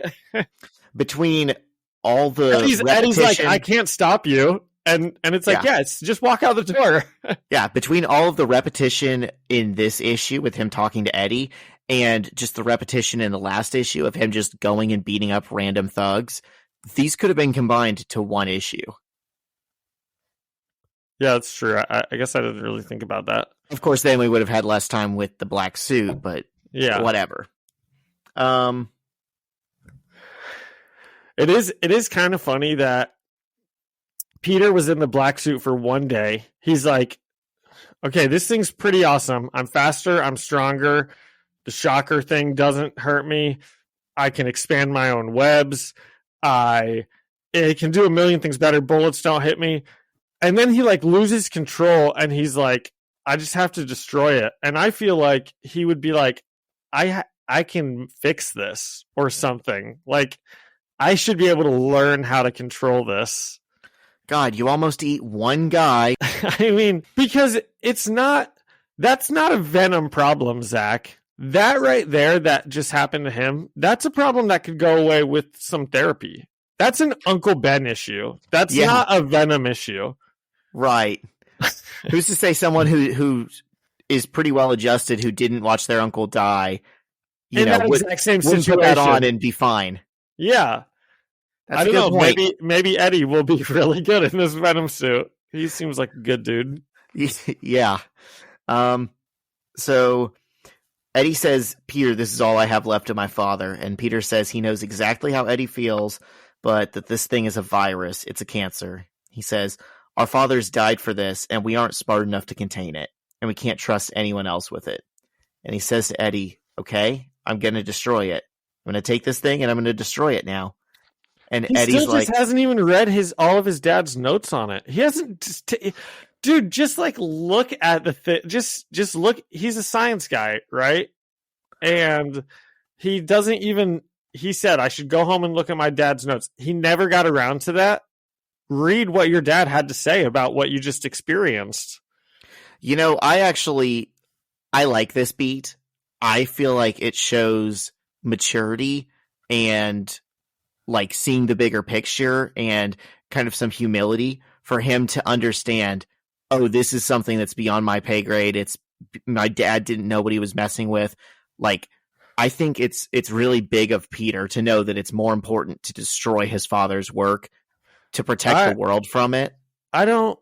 Between all the Eddie's like, I can't stop you. And it's like, it's just walk out the door. Yeah, between all of the repetition in this issue with him talking to Eddie and just the repetition in the last issue of him just going and beating up random thugs, these could have been combined to one issue. Yeah, that's true. I guess I didn't really think about that. Of course, then we would have had less time with the black suit, but whatever. It is kind of funny that Peter was in the black suit for one day. He's like, okay, this thing's pretty awesome. I'm faster. I'm stronger. The shocker thing doesn't hurt me. I can expand my own webs. It can do a million things better. Bullets don't hit me. And then he like loses control and he's like, I just have to destroy it. And I feel like he would be like, I can fix this or something. Like, I should be able to learn how to control this. God, you almost eat one guy. I mean, because that's not a Venom problem, Zach. That right there that just happened to him, that's a problem that could go away with some therapy. That's an Uncle Ben issue. That's not a Venom issue. Right. Who's to say someone who is pretty well adjusted, who didn't watch their uncle die, exact same wouldn't situation, put that on and be fine. Yeah. That's I don't know. point. Maybe Eddie will be really good in this Venom suit. He seems like a good dude. Yeah. So Eddie says, Peter, this is all I have left of my father. And Peter says he knows exactly how Eddie feels, but that this thing is a virus. It's a cancer. He says, our fathers died for this, and we aren't smart enough to contain it, and we can't trust anyone else with it. And he says to Eddie, okay, I'm going to destroy it. I'm going to take this thing, and I'm going to destroy it now. And he Eddie's still just hasn't even read all of his dad's notes on it. He hasn't. Dude, just like look at the thing. Just look. He's a science guy, right? And he doesn't even. He said I should go home and look at my dad's notes. He never got around to that. Read what your dad had to say about what you just experienced. I like this beat. I feel like it shows maturity and like seeing the bigger picture and kind of some humility for him to understand, oh, this is something that's beyond my pay grade. It's my dad didn't know what he was messing with. Like, I think it's really big of Peter to know that it's more important to destroy his father's work to protect the world from it. I don't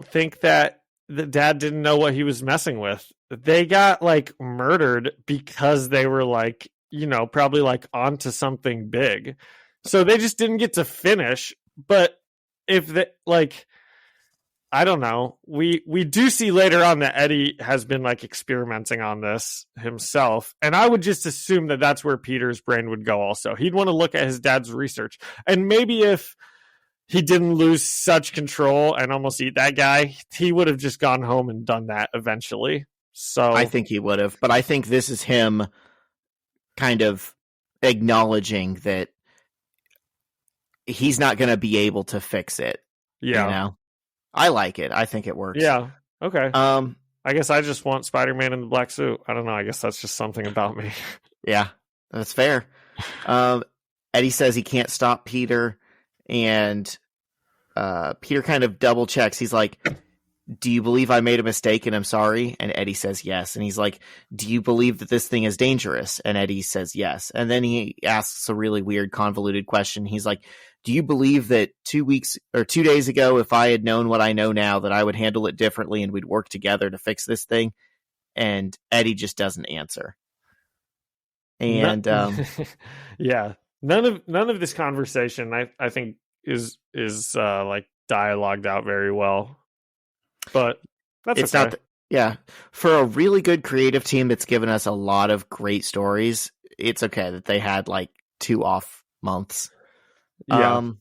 think that the dad didn't know what he was messing with. They got like murdered because they were like, probably like onto something big. So they just didn't get to finish. But if they like, I don't know. We do see later on that Eddie has been like experimenting on this himself. And I would just assume that that's where Peter's brain would go also. He'd want to look at his dad's research. And maybe if he didn't lose such control and almost eat that guy, he would have just gone home and done that eventually. So I think he would have. But I think this is him kind of acknowledging that he's not going to be able to fix it. Yeah. I like it. I think it works. Yeah. Okay. I guess I just want Spider-Man in the black suit. I don't know. I guess that's just something about me. Yeah, that's fair. Eddie says he can't stop Peter, and Peter kind of double checks. He's like, do you believe I made a mistake and I'm sorry? And Eddie says yes. And he's like, do you believe that this thing is dangerous? And Eddie says yes. And then he asks a really weird, convoluted question. He's like, do you believe that 2 days ago, if I had known what I know now, that I would handle it differently and we'd work together to fix this thing? And Eddie just doesn't answer. And yeah, none of this conversation I think is like dialogued out very well. But that's it's okay. not. Yeah, for a really good creative team that's given us a lot of great stories, it's okay that they had like 2 off months. Yeah.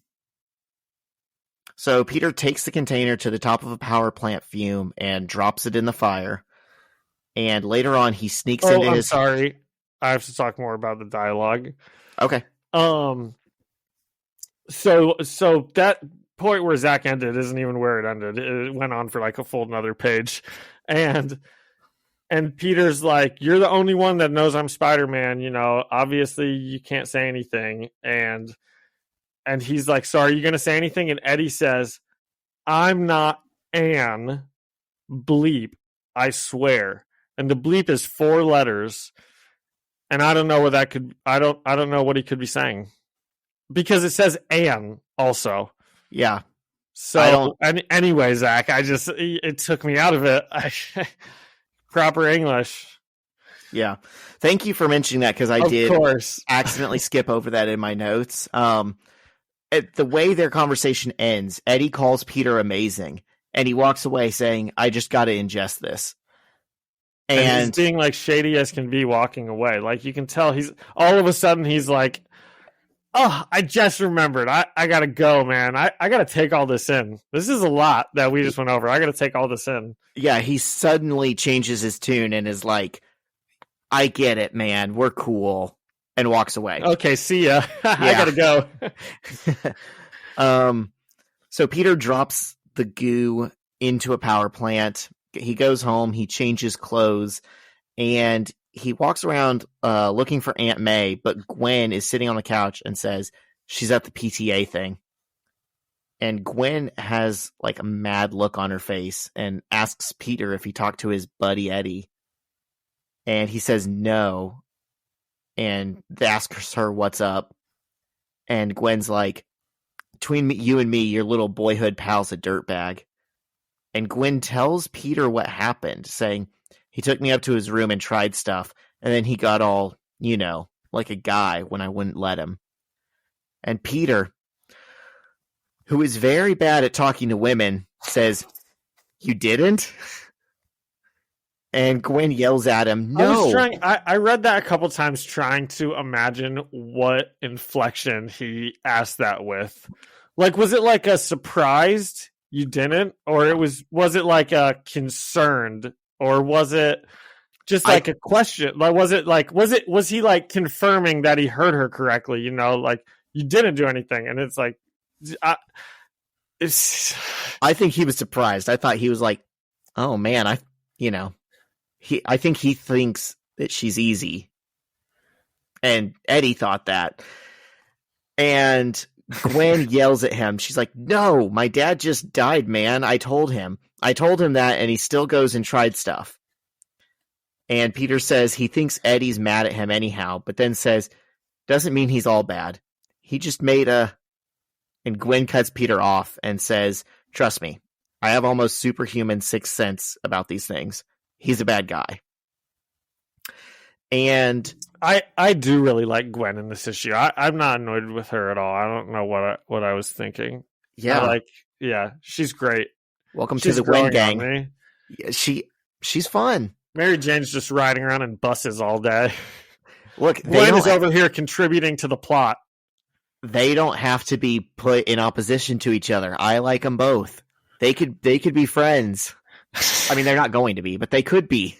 So Peter takes the container to the top of a power plant fume and drops it in the fire. And later on, he sneaks into his. Sorry, I have to talk more about the dialogue. Okay. So that point where Zach ended isn't even where it ended. It went on for like a full another page, and Peter's like, "You're the only one that knows I'm Spider-Man. Obviously you can't say anything." And he's like, "So are you going to say anything?" And Eddie says, "I'm not Ann bleep. I swear." And the bleep is 4 letters, and I don't know what that could. I don't know what he could be saying, because it says Ann also. Yeah. So anyway, Zach, it took me out of it. Proper English. Yeah. Thank you for mentioning that, because I did accidentally skip over that in my notes. The way their conversation ends, Eddie calls Peter amazing, and he walks away saying, I just got to ingest this. And he's being like shady as can be, walking away. Like, you can tell he's all of a sudden he's like, oh, I just remembered. I got to go, man. I got to take all this in. This is a lot that we just went over. I got to take all this in. Yeah, he suddenly changes his tune and is like, I get it, man. We're cool. and walks away. Okay, see ya. I gotta go. So Peter drops the goo into a power plant. He goes home, he changes clothes, and he walks around looking for Aunt May, but Gwen is sitting on the couch and says she's at the PTA thing. And Gwen has like a mad look on her face and asks Peter if he talked to his buddy Eddie. And he says no. And asks her what's up. And Gwen's like, between you and me, your little boyhood pal's a dirtbag. And Gwen tells Peter what happened, saying he took me up to his room and tried stuff. And then he got all, like a guy when I wouldn't let him. And Peter, who is very bad at talking to women, says, "You didn't?" And Gwen yells at him, "No." I read that a couple times trying to imagine what inflection he asked that with. Like, was it like a surprised you didn't? Or was it like a concerned? Or was it just like a question? Like, was he like confirming that he heard her correctly? Like, you didn't do anything. And it's like, I think he was surprised. I thought he was like, "Oh man, I think he thinks that she's easy." And Eddie thought that. And Gwen yells at him. She's like, "No, my dad just died, man. I told him that, and he still goes and tried stuff." And Peter says he thinks Eddie's mad at him anyhow, but then says, "Doesn't mean he's all bad. He just made a..." And Gwen cuts Peter off and says, "Trust me, I have almost superhuman sixth sense about these things. He's a bad guy." And I do really like Gwen in this issue. I'm not annoyed with her at all. I don't know what I was thinking. Yeah. She's great. Welcome to the Gwen gang. She's fun. Mary Jane's just riding around in buses all day. Look, Gwen is over here contributing to the plot. They don't have to be put in opposition to each other. I like them both. They could be friends. I mean, they're not going to be, but they could be.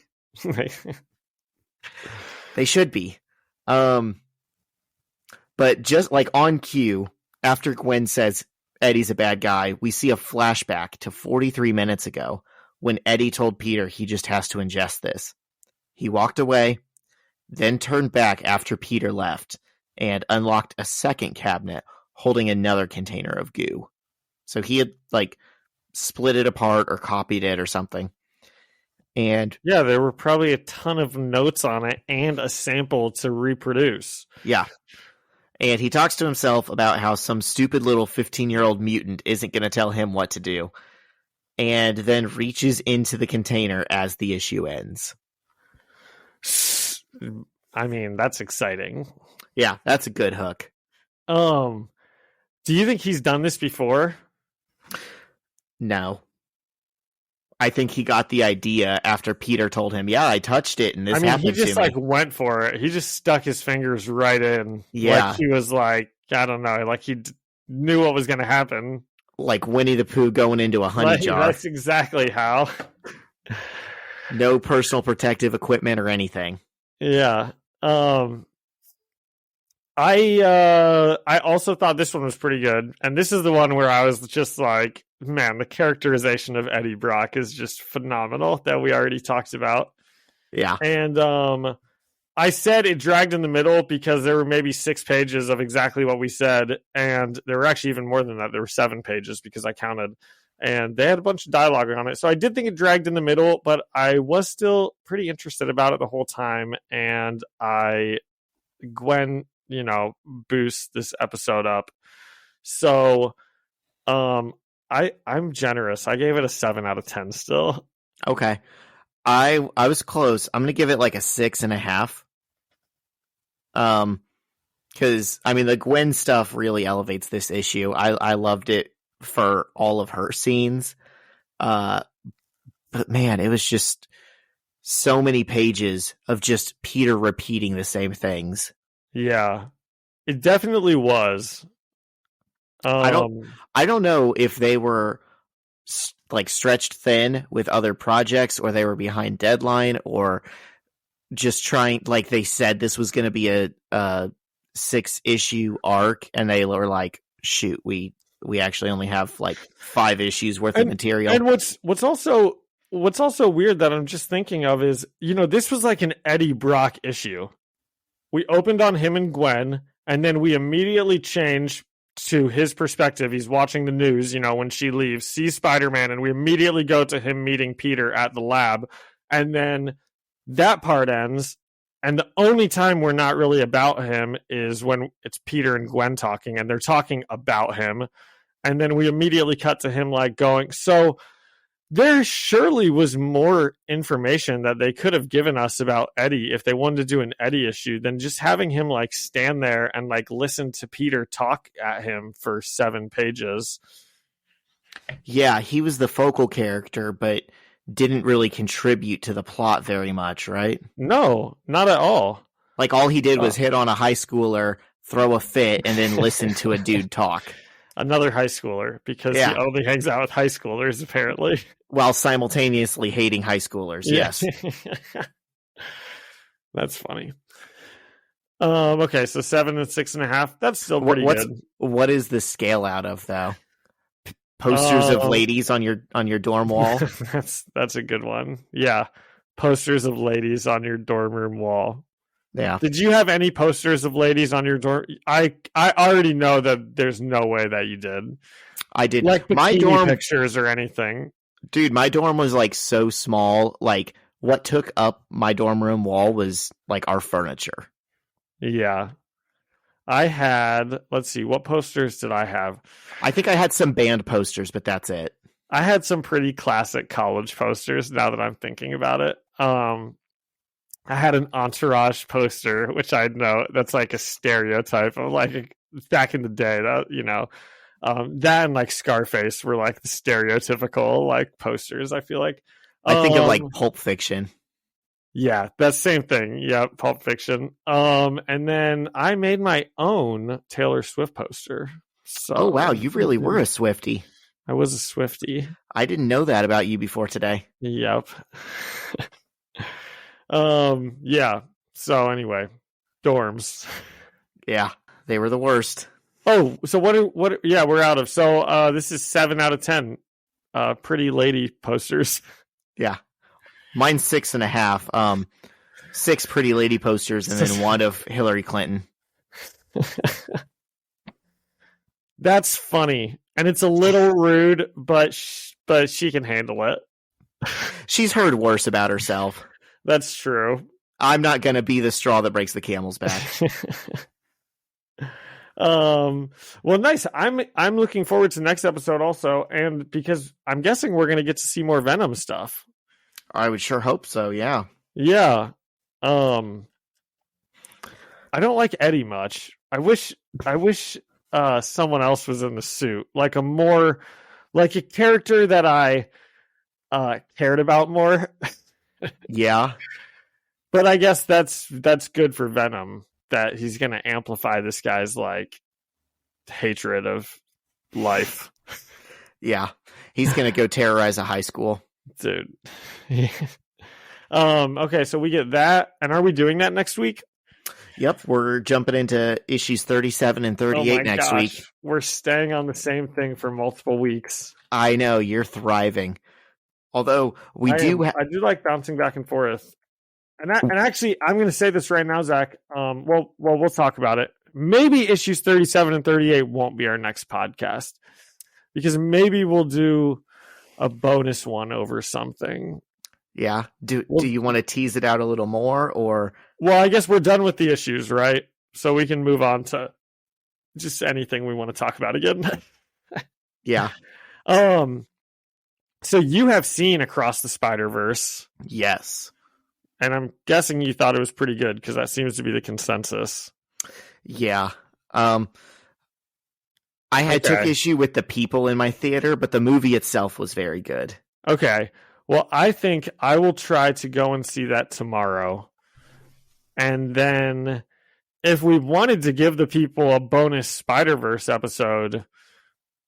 They should be. But just like on cue, after Gwen says Eddie's a bad guy, we see a flashback to 43 minutes ago when Eddie told Peter he just has to ingest this. He walked away, then turned back after Peter left and unlocked a second cabinet holding another container of goo. So he had like split it apart or copied it or something. And yeah, there were probably a ton of notes on it and a sample to reproduce. Yeah. And he talks to himself about how some stupid little 15-year-old mutant isn't going to tell him what to do. And then reaches into the container as the issue ends. I mean, that's exciting. Yeah, that's a good hook. Do you think he's done this before? No. I think he got the idea after Peter told him, "Yeah, I touched it and this happened to me." He just like went for it. He just stuck his fingers right in. Yeah. Like he was like, I don't know, like he knew what was going to happen. Like Winnie the Pooh going into a honey jar. That's exactly how. No personal protective equipment or anything. Yeah. I also thought this one was pretty good. And this is the one where I was just like, man, the characterization of Eddie Brock is just phenomenal that we already talked about. Yeah. And I said it dragged in the middle because there were maybe 6 pages of exactly what we said. And there were actually even more than that. There were 7 pages because I counted. And they had a bunch of dialogue on it. So I did think it dragged in the middle, but I was still pretty interested about it the whole time. And Gwen, boosts this episode up. So I'm generous. I gave it a 7 out of 10 still. Okay. I was close. I'm gonna give it like a 6.5. Because I mean the Gwen stuff really elevates this issue. I loved it for all of her scenes. But man, it was just so many pages of just Peter repeating the same things. Yeah, it definitely was. I don't know if they were like stretched thin with other projects or they were behind deadline or just trying, like they said this was going to be a 6-issue arc, and they were like, shoot, we actually only have like 5 issues worth of material. And what's also weird that I'm just thinking of is, this was like an Eddie Brock issue. We opened on him and Gwen, and then we immediately changed to his perspective. He's watching the news, when she leaves, sees Spider-Man, and we immediately go to him meeting Peter at the lab. And then that part ends, and the only time we're not really about him is when it's Peter and Gwen talking, and they're talking about him. And then we immediately cut to him like going, so there surely was more information that they could have given us about Eddie if they wanted to do an Eddie issue than just having him like stand there and like listen to Peter talk at him for 7 pages. Yeah, he was the focal character, but didn't really contribute to the plot very much, right? No, not at all. Like all he did was hit on a high schooler, throw a fit, and then listen to a dude talk. Another high schooler, because he only hangs out with high schoolers, apparently. While simultaneously hating high schoolers, yes. That's funny. Okay, so 7 and 6.5. That's still pretty good. What is the scale out of, though? Posters of ladies on your dorm wall? That's a good one. Yeah. Posters of ladies on your dorm room wall. Yeah. Did you have any posters of ladies on your dorm? I already know that there's no way that you did. I did. Like my dorm pictures or anything. Dude, my dorm was like so small. Like what took up my dorm room wall was like our furniture. Yeah. I had, let's see, what posters did I have? I think I had some band posters, but that's it. I had some pretty classic college posters now that I'm thinking about it. I had an Entourage poster, which I know that's like a stereotype of like back in the day that, that and like Scarface were like the stereotypical like posters. I feel like I think of like Pulp Fiction. Yeah, that same thing. Yeah, Pulp Fiction. And then I made my own Taylor Swift poster. So, oh wow, you really were a Swiftie. I was a Swiftie. I didn't know that about you before today. Yep. Yeah. So anyway, dorms. Yeah, they were the worst. Oh, so what yeah, we're out of. So this is 7 out of 10 pretty lady posters. Yeah. Mine's 6.5. 6 pretty lady posters and then 1 of Hillary Clinton. That's funny. And it's a little rude, but she can handle it. She's heard worse about herself. That's true. I'm not going to be the straw that breaks the camel's back. Well, nice. I'm looking forward to next episode also, and because I'm guessing we're going to get to see more Venom stuff. I would sure hope so, yeah. Yeah. I don't like Eddie much. I wish someone else was in the suit, like a character that I cared about more. Yeah. But I guess that's good for Venom, that he's going to amplify this guy's like hatred of life. Yeah. He's going to go terrorize a high school. Dude. Okay, so we get that. And are we doing that next week? Yep, we're jumping into issues 37 and 38 next week. We're staying on the same thing for multiple weeks. I know, you're thriving. Although I do like bouncing back and forth. And actually, I'm going to say this right now, Zach. Well, we'll talk about it. Maybe issues 37 and 38 won't be our next podcast, because maybe we'll do a bonus one over something. Yeah. Do you want to tease it out a little more, or? Well, I guess we're done with the issues, right? So we can move on to just anything we want to talk about again. Yeah. So you have seen Across the Spider-Verse. Yes. And I'm guessing you thought it was pretty good, because that seems to be the consensus. Yeah. I took issue with the people in my theater, but the movie itself was very good. Okay. Well, I think I will try to go and see that tomorrow. And then if we wanted to give the people a bonus Spider-Verse episode,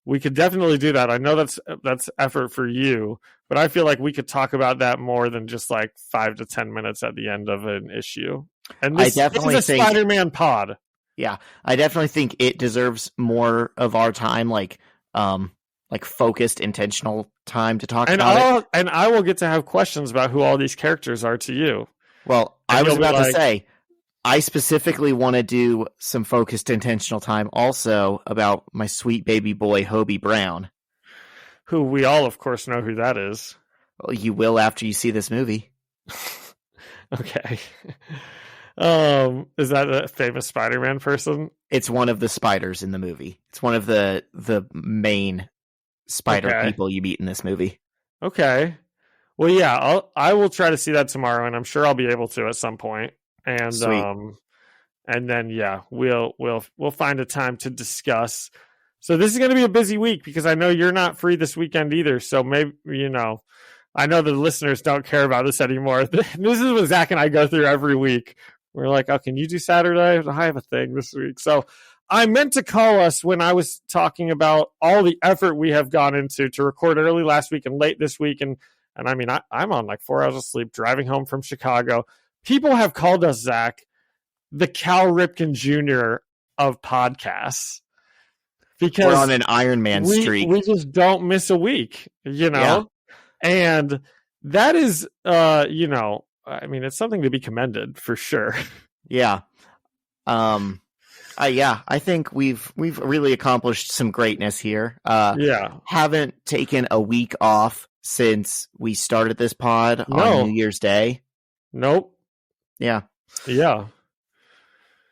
we could definitely do that. I know that's effort for you, but I feel like we could talk about that more than just like 5 to 10 minutes at the end of an issue. And this is a Spider-Man pod. Yeah, I definitely think it deserves more of our time, like focused, intentional time to talk about it. And I will get to have questions about who all these characters are to you. Well, I was about to say, I specifically want to do some focused, intentional time also about my sweet baby boy, Hobie Brown. Who we all, of course, know who that is. Well, you will after you see this movie. Okay. Is that a famous Spider-Man person? It's one of the spiders in the movie. It's one of the main spider people you meet in this movie. Okay. Well, yeah, I will try to see that tomorrow, and I'm sure I'll be able to at some point. And Sweet. And then we'll find a time to discuss. So this is going to be a busy week because I know you're not free this weekend either. So maybe I know the listeners don't care about this anymore. This is what Zach and I go through every week. We're like, oh, can you do Saturday? I have a thing this week. So I meant to call us when I was talking about all the effort we have gone into to record early last week and late this week. And I mean, I'm on like 4 hours of sleep driving home from Chicago. People have called us, Zach, the Cal Ripken Jr. of podcasts. Because we're on an Iron Man streak. We just don't miss a week, Yeah. And that is, I mean, it's something to be commended for sure. Yeah. I think we've really accomplished some greatness here. Haven't taken a week off since we started this pod on New Year's Day. Nope. Yeah. Yeah.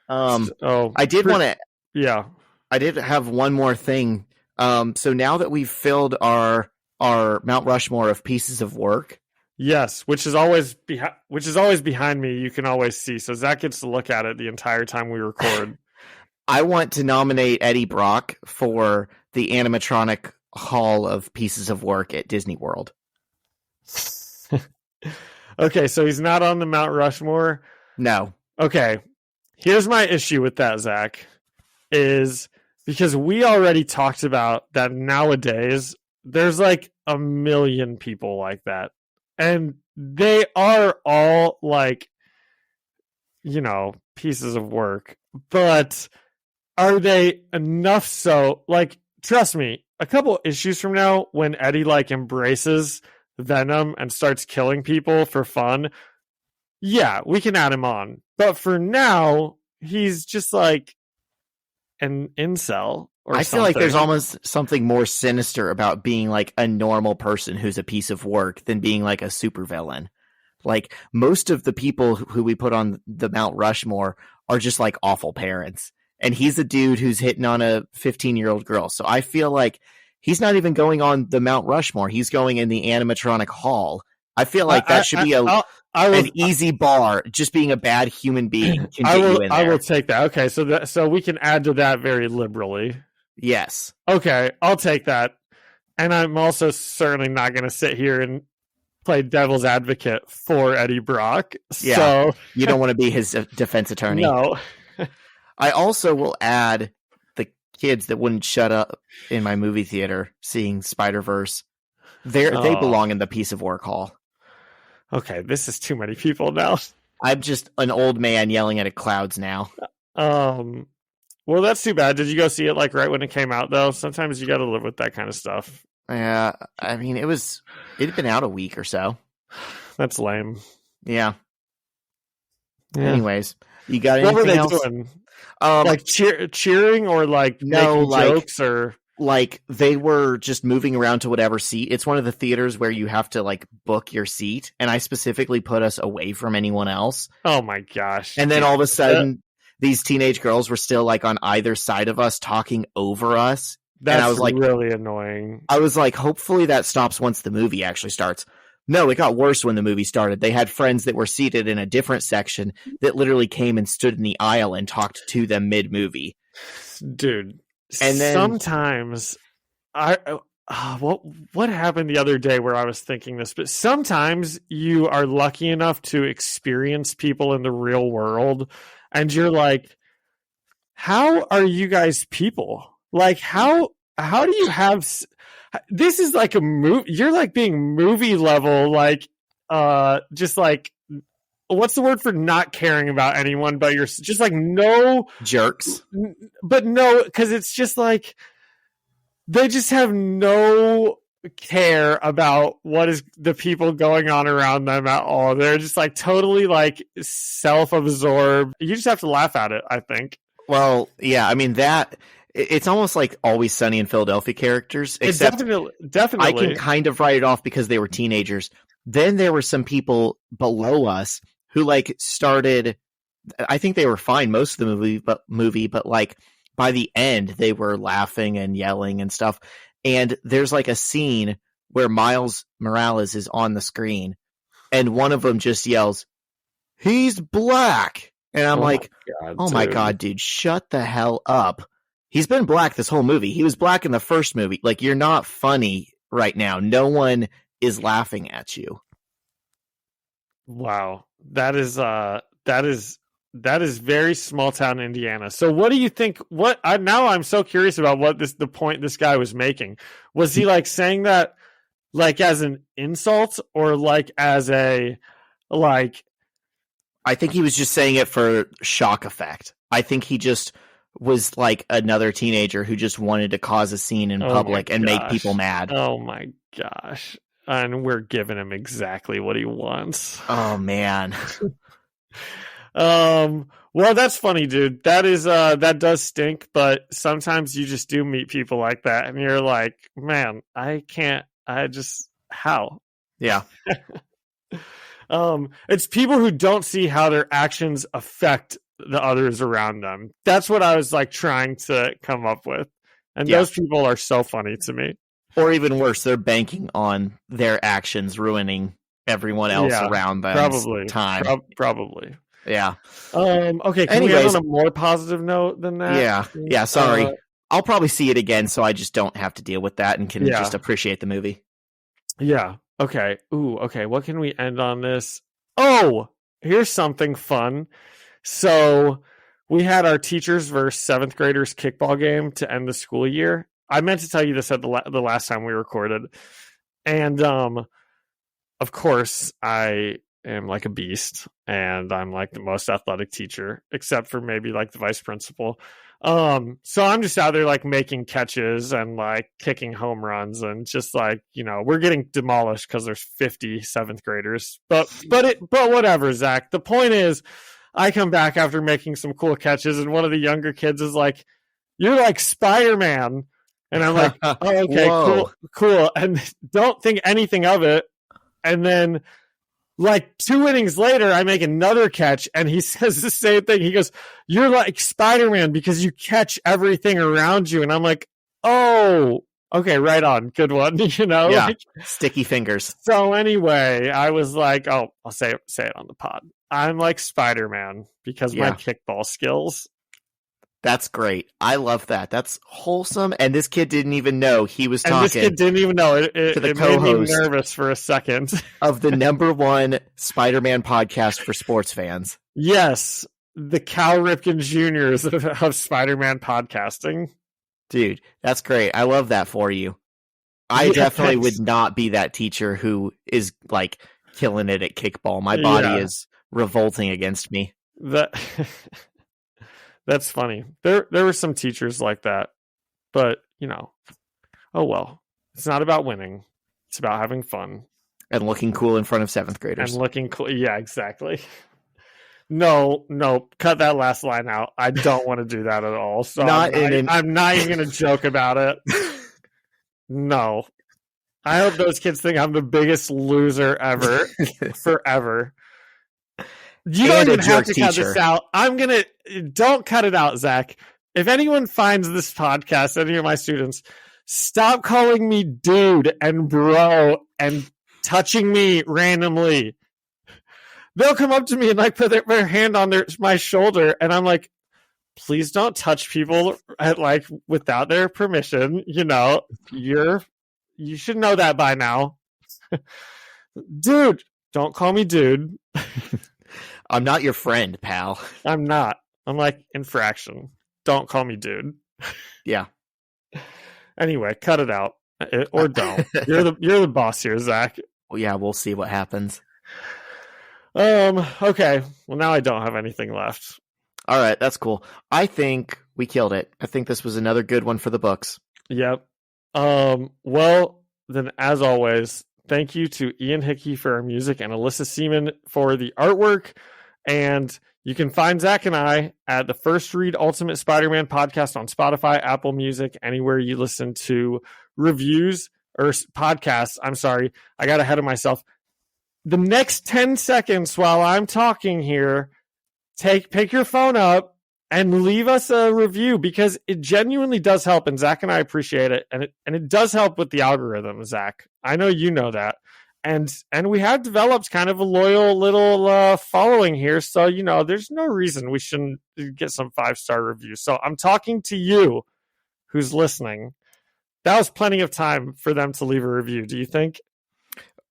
I did want to. Yeah. I did have one more thing. So now that we've filled our Mount Rushmore of pieces of work. Yes, which is always behind me. You can always see. So Zach gets to look at it the entire time we record. I want to nominate Eddie Brock for the animatronic Hall of Pieces of Work at Disney World. Okay, so he's not on the Mount Rushmore? No. Okay, here's my issue with that, Zach, is because we already talked about that nowadays there's like a million people like that. And they are all like, pieces of work. But are they enough so, like, trust me, a couple issues from now when Eddie like embraces Venom and starts killing people for fun, yeah, we can add him on. But for now, he's just like an incel. I feel like there's almost something more sinister about being like a normal person who's a piece of work than being like a supervillain. Like most of the people who we put on the Mount Rushmore are just like awful parents. And he's a dude who's hitting on a 15-year-old girl. So I feel like he's not even going on the Mount Rushmore. He's going in the animatronic hall. I feel like that should be an easy bar. Just being a bad human being can get you in there. I will take that. Okay, so we can add to that very liberally. Yes. Okay, I'll take that. And I'm also certainly not going to sit here and play devil's advocate for Eddie Brock. Yeah, so you don't want to be his defense attorney. No. I also will add the kids that wouldn't shut up in my movie theater seeing Spider-Verse. They belong in the piece of work hall. Okay, this is too many people now. I'm just an old man yelling at clouds now. Well, that's too bad. Did you go see it like right when it came out, though? Sometimes you got to live with that kind of stuff. Yeah, I mean, it'd been out a week or so. That's lame. Yeah. Anyways, you got anything What were they else? doing? Like cheering or like making jokes or like they were just moving around to whatever seat. It's one of the theaters where you have to like book your seat, and I specifically put us away from anyone else. Oh my gosh! And then all of a sudden, these teenage girls were still like on either side of us, talking over us. That's I was like, really annoying. I was like, hopefully that stops once the movie actually starts. No, it got worse when the movie started. They had friends that were seated in a different section that literally came and stood in the aisle and talked to them mid-movie. Dude, and then sometimes what happened the other day where I was thinking this, but sometimes you are lucky enough to experience people in the real world and you're like, how are you guys people? Like, how how do you have this is like a movie. You're like being movie level, like just like, what's the word for not caring about anyone, but you're just like no jerks. But no, because it's just like they just have no care about what is the people going on around them at all. They're just like totally like self-absorbed. You just have to laugh at it, I think. Well, yeah, I mean that it's almost like Always Sunny in Philadelphia characters. Except definitely. I can kind of write it off because they were teenagers. Then there were some people below us who like started. I think they were fine most of the movie, but like by the end they were laughing and yelling and stuff. And there's like a scene where Miles Morales is on the screen, and one of them just yells, "He's black!" And I'm my God, dude, shut the hell up. He's been black this whole movie. He was black in the first movie. Like, you're not funny right now. No one is laughing at you. Wow, that is very small town Indiana. So what do you think? Now I'm so curious about what the point this guy was making. Was he like saying that like as an insult or like as a like? I think he was just saying it for shock effect. I think he just was like another teenager who just wanted to cause a scene in public and make people mad. Oh my gosh. And we're giving him exactly what he wants. Oh man. Well, that's funny, dude. That is that does stink, but sometimes you just do meet people like that and you're like, man, how? Yeah. It's people who don't see how their actions affect the others around them. That's what I was like trying to come up with. And those people are so funny to me. Or even worse, they're banking on their actions ruining everyone else around them. Probably. Yeah. Okay. Can we end on a more positive note than that? Yeah. Yeah. Sorry. I'll probably see it again, so I just don't have to deal with that and can just appreciate the movie. Yeah. Okay. Ooh. Okay. What can we end on this? Oh, here's something fun. So we had our teachers versus seventh graders kickball game to end the school year. I meant to tell you this at the last time we recorded, and of course I am like a beast, and I'm like the most athletic teacher, except for maybe like the vice principal. So I'm just out there like making catches and like kicking home runs, and just like, you know, we're getting demolished because there's 50 seventh graders. But whatever, Zach. The point is, I come back after making some cool catches, and one of the younger kids is like, "You're like Spider-Man." And I'm like, oh, okay, cool. And don't think anything of it. And then like 2 innings later, I make another catch and he says the same thing. He goes, "You're like Spider-Man because you catch everything around you." And I'm like, oh, okay, right on. Good one. You know? Yeah. Like, sticky fingers. So anyway, I was like, oh, I'll say it on the pod. I'm like Spider-Man because my kickball skills. That's great. I love that. That's wholesome. And this kid didn't even know he was talking. And this kid didn't even know. It co-host made me nervous for a second. Of the #1 Spider-Man podcast for sports fans. Yes. The Cal Ripken Jr.'s of Spider-Man podcasting. Dude, that's great. I love that for you. I definitely would not be that teacher who is like killing it at kickball. My body is revolting against me. That's funny. There were some teachers like that, but you know, oh well. It's not about winning. It's about having fun and looking cool in front of seventh graders. And looking cool. Yeah, exactly. No, cut that last line out. I don't want to do that at all. So I'm not even going to joke about it. No. I hope those kids think I'm the biggest loser ever, forever. You don't even have to cut this out. Don't cut it out, Zach. If anyone finds this podcast, any of my students, stop calling me dude and bro and touching me randomly. They'll come up to me and like put their hand on my shoulder, and I'm like, please don't touch people without their permission. You know, you should know that by now. Dude, don't call me dude. I'm not your friend, pal. I'm not. I'm like, infraction. Don't call me dude. Yeah. Anyway, cut it out or don't. You're the boss here, Zach. Well, yeah, we'll see what happens. Okay. Well, now I don't have anything left. All right, that's cool. I think we killed it. I think this was another good one for the books. Yep. Well, then as always, thank you to Ian Hickey for our music and Alyssa Seaman for the artwork. And you can find Zach and I at the First Read Ultimate Spider-Man podcast on Spotify, Apple Music, anywhere you listen to reviews or podcasts. I'm sorry, I got ahead of myself. The next 10 seconds while I'm talking here, pick your phone up and leave us a review, because it genuinely does help, and Zach and I appreciate it, and it does help with the algorithm, Zach. I know you know that. And we have developed kind of a loyal little following here, so there's no reason we shouldn't get some 5-star reviews. So I'm talking to you who's listening. That was plenty of time for them to leave a review, do you think?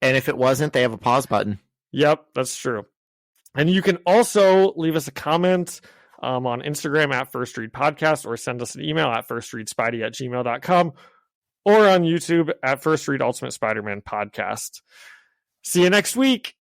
And if it wasn't, they have a pause button. Yep, that's true. And you can also leave us a comment on Instagram at First Read Podcast, or send us an email at firstreadspidey@gmail.com, or on YouTube at First Read Ultimate Spider-Man Podcast. See you next week.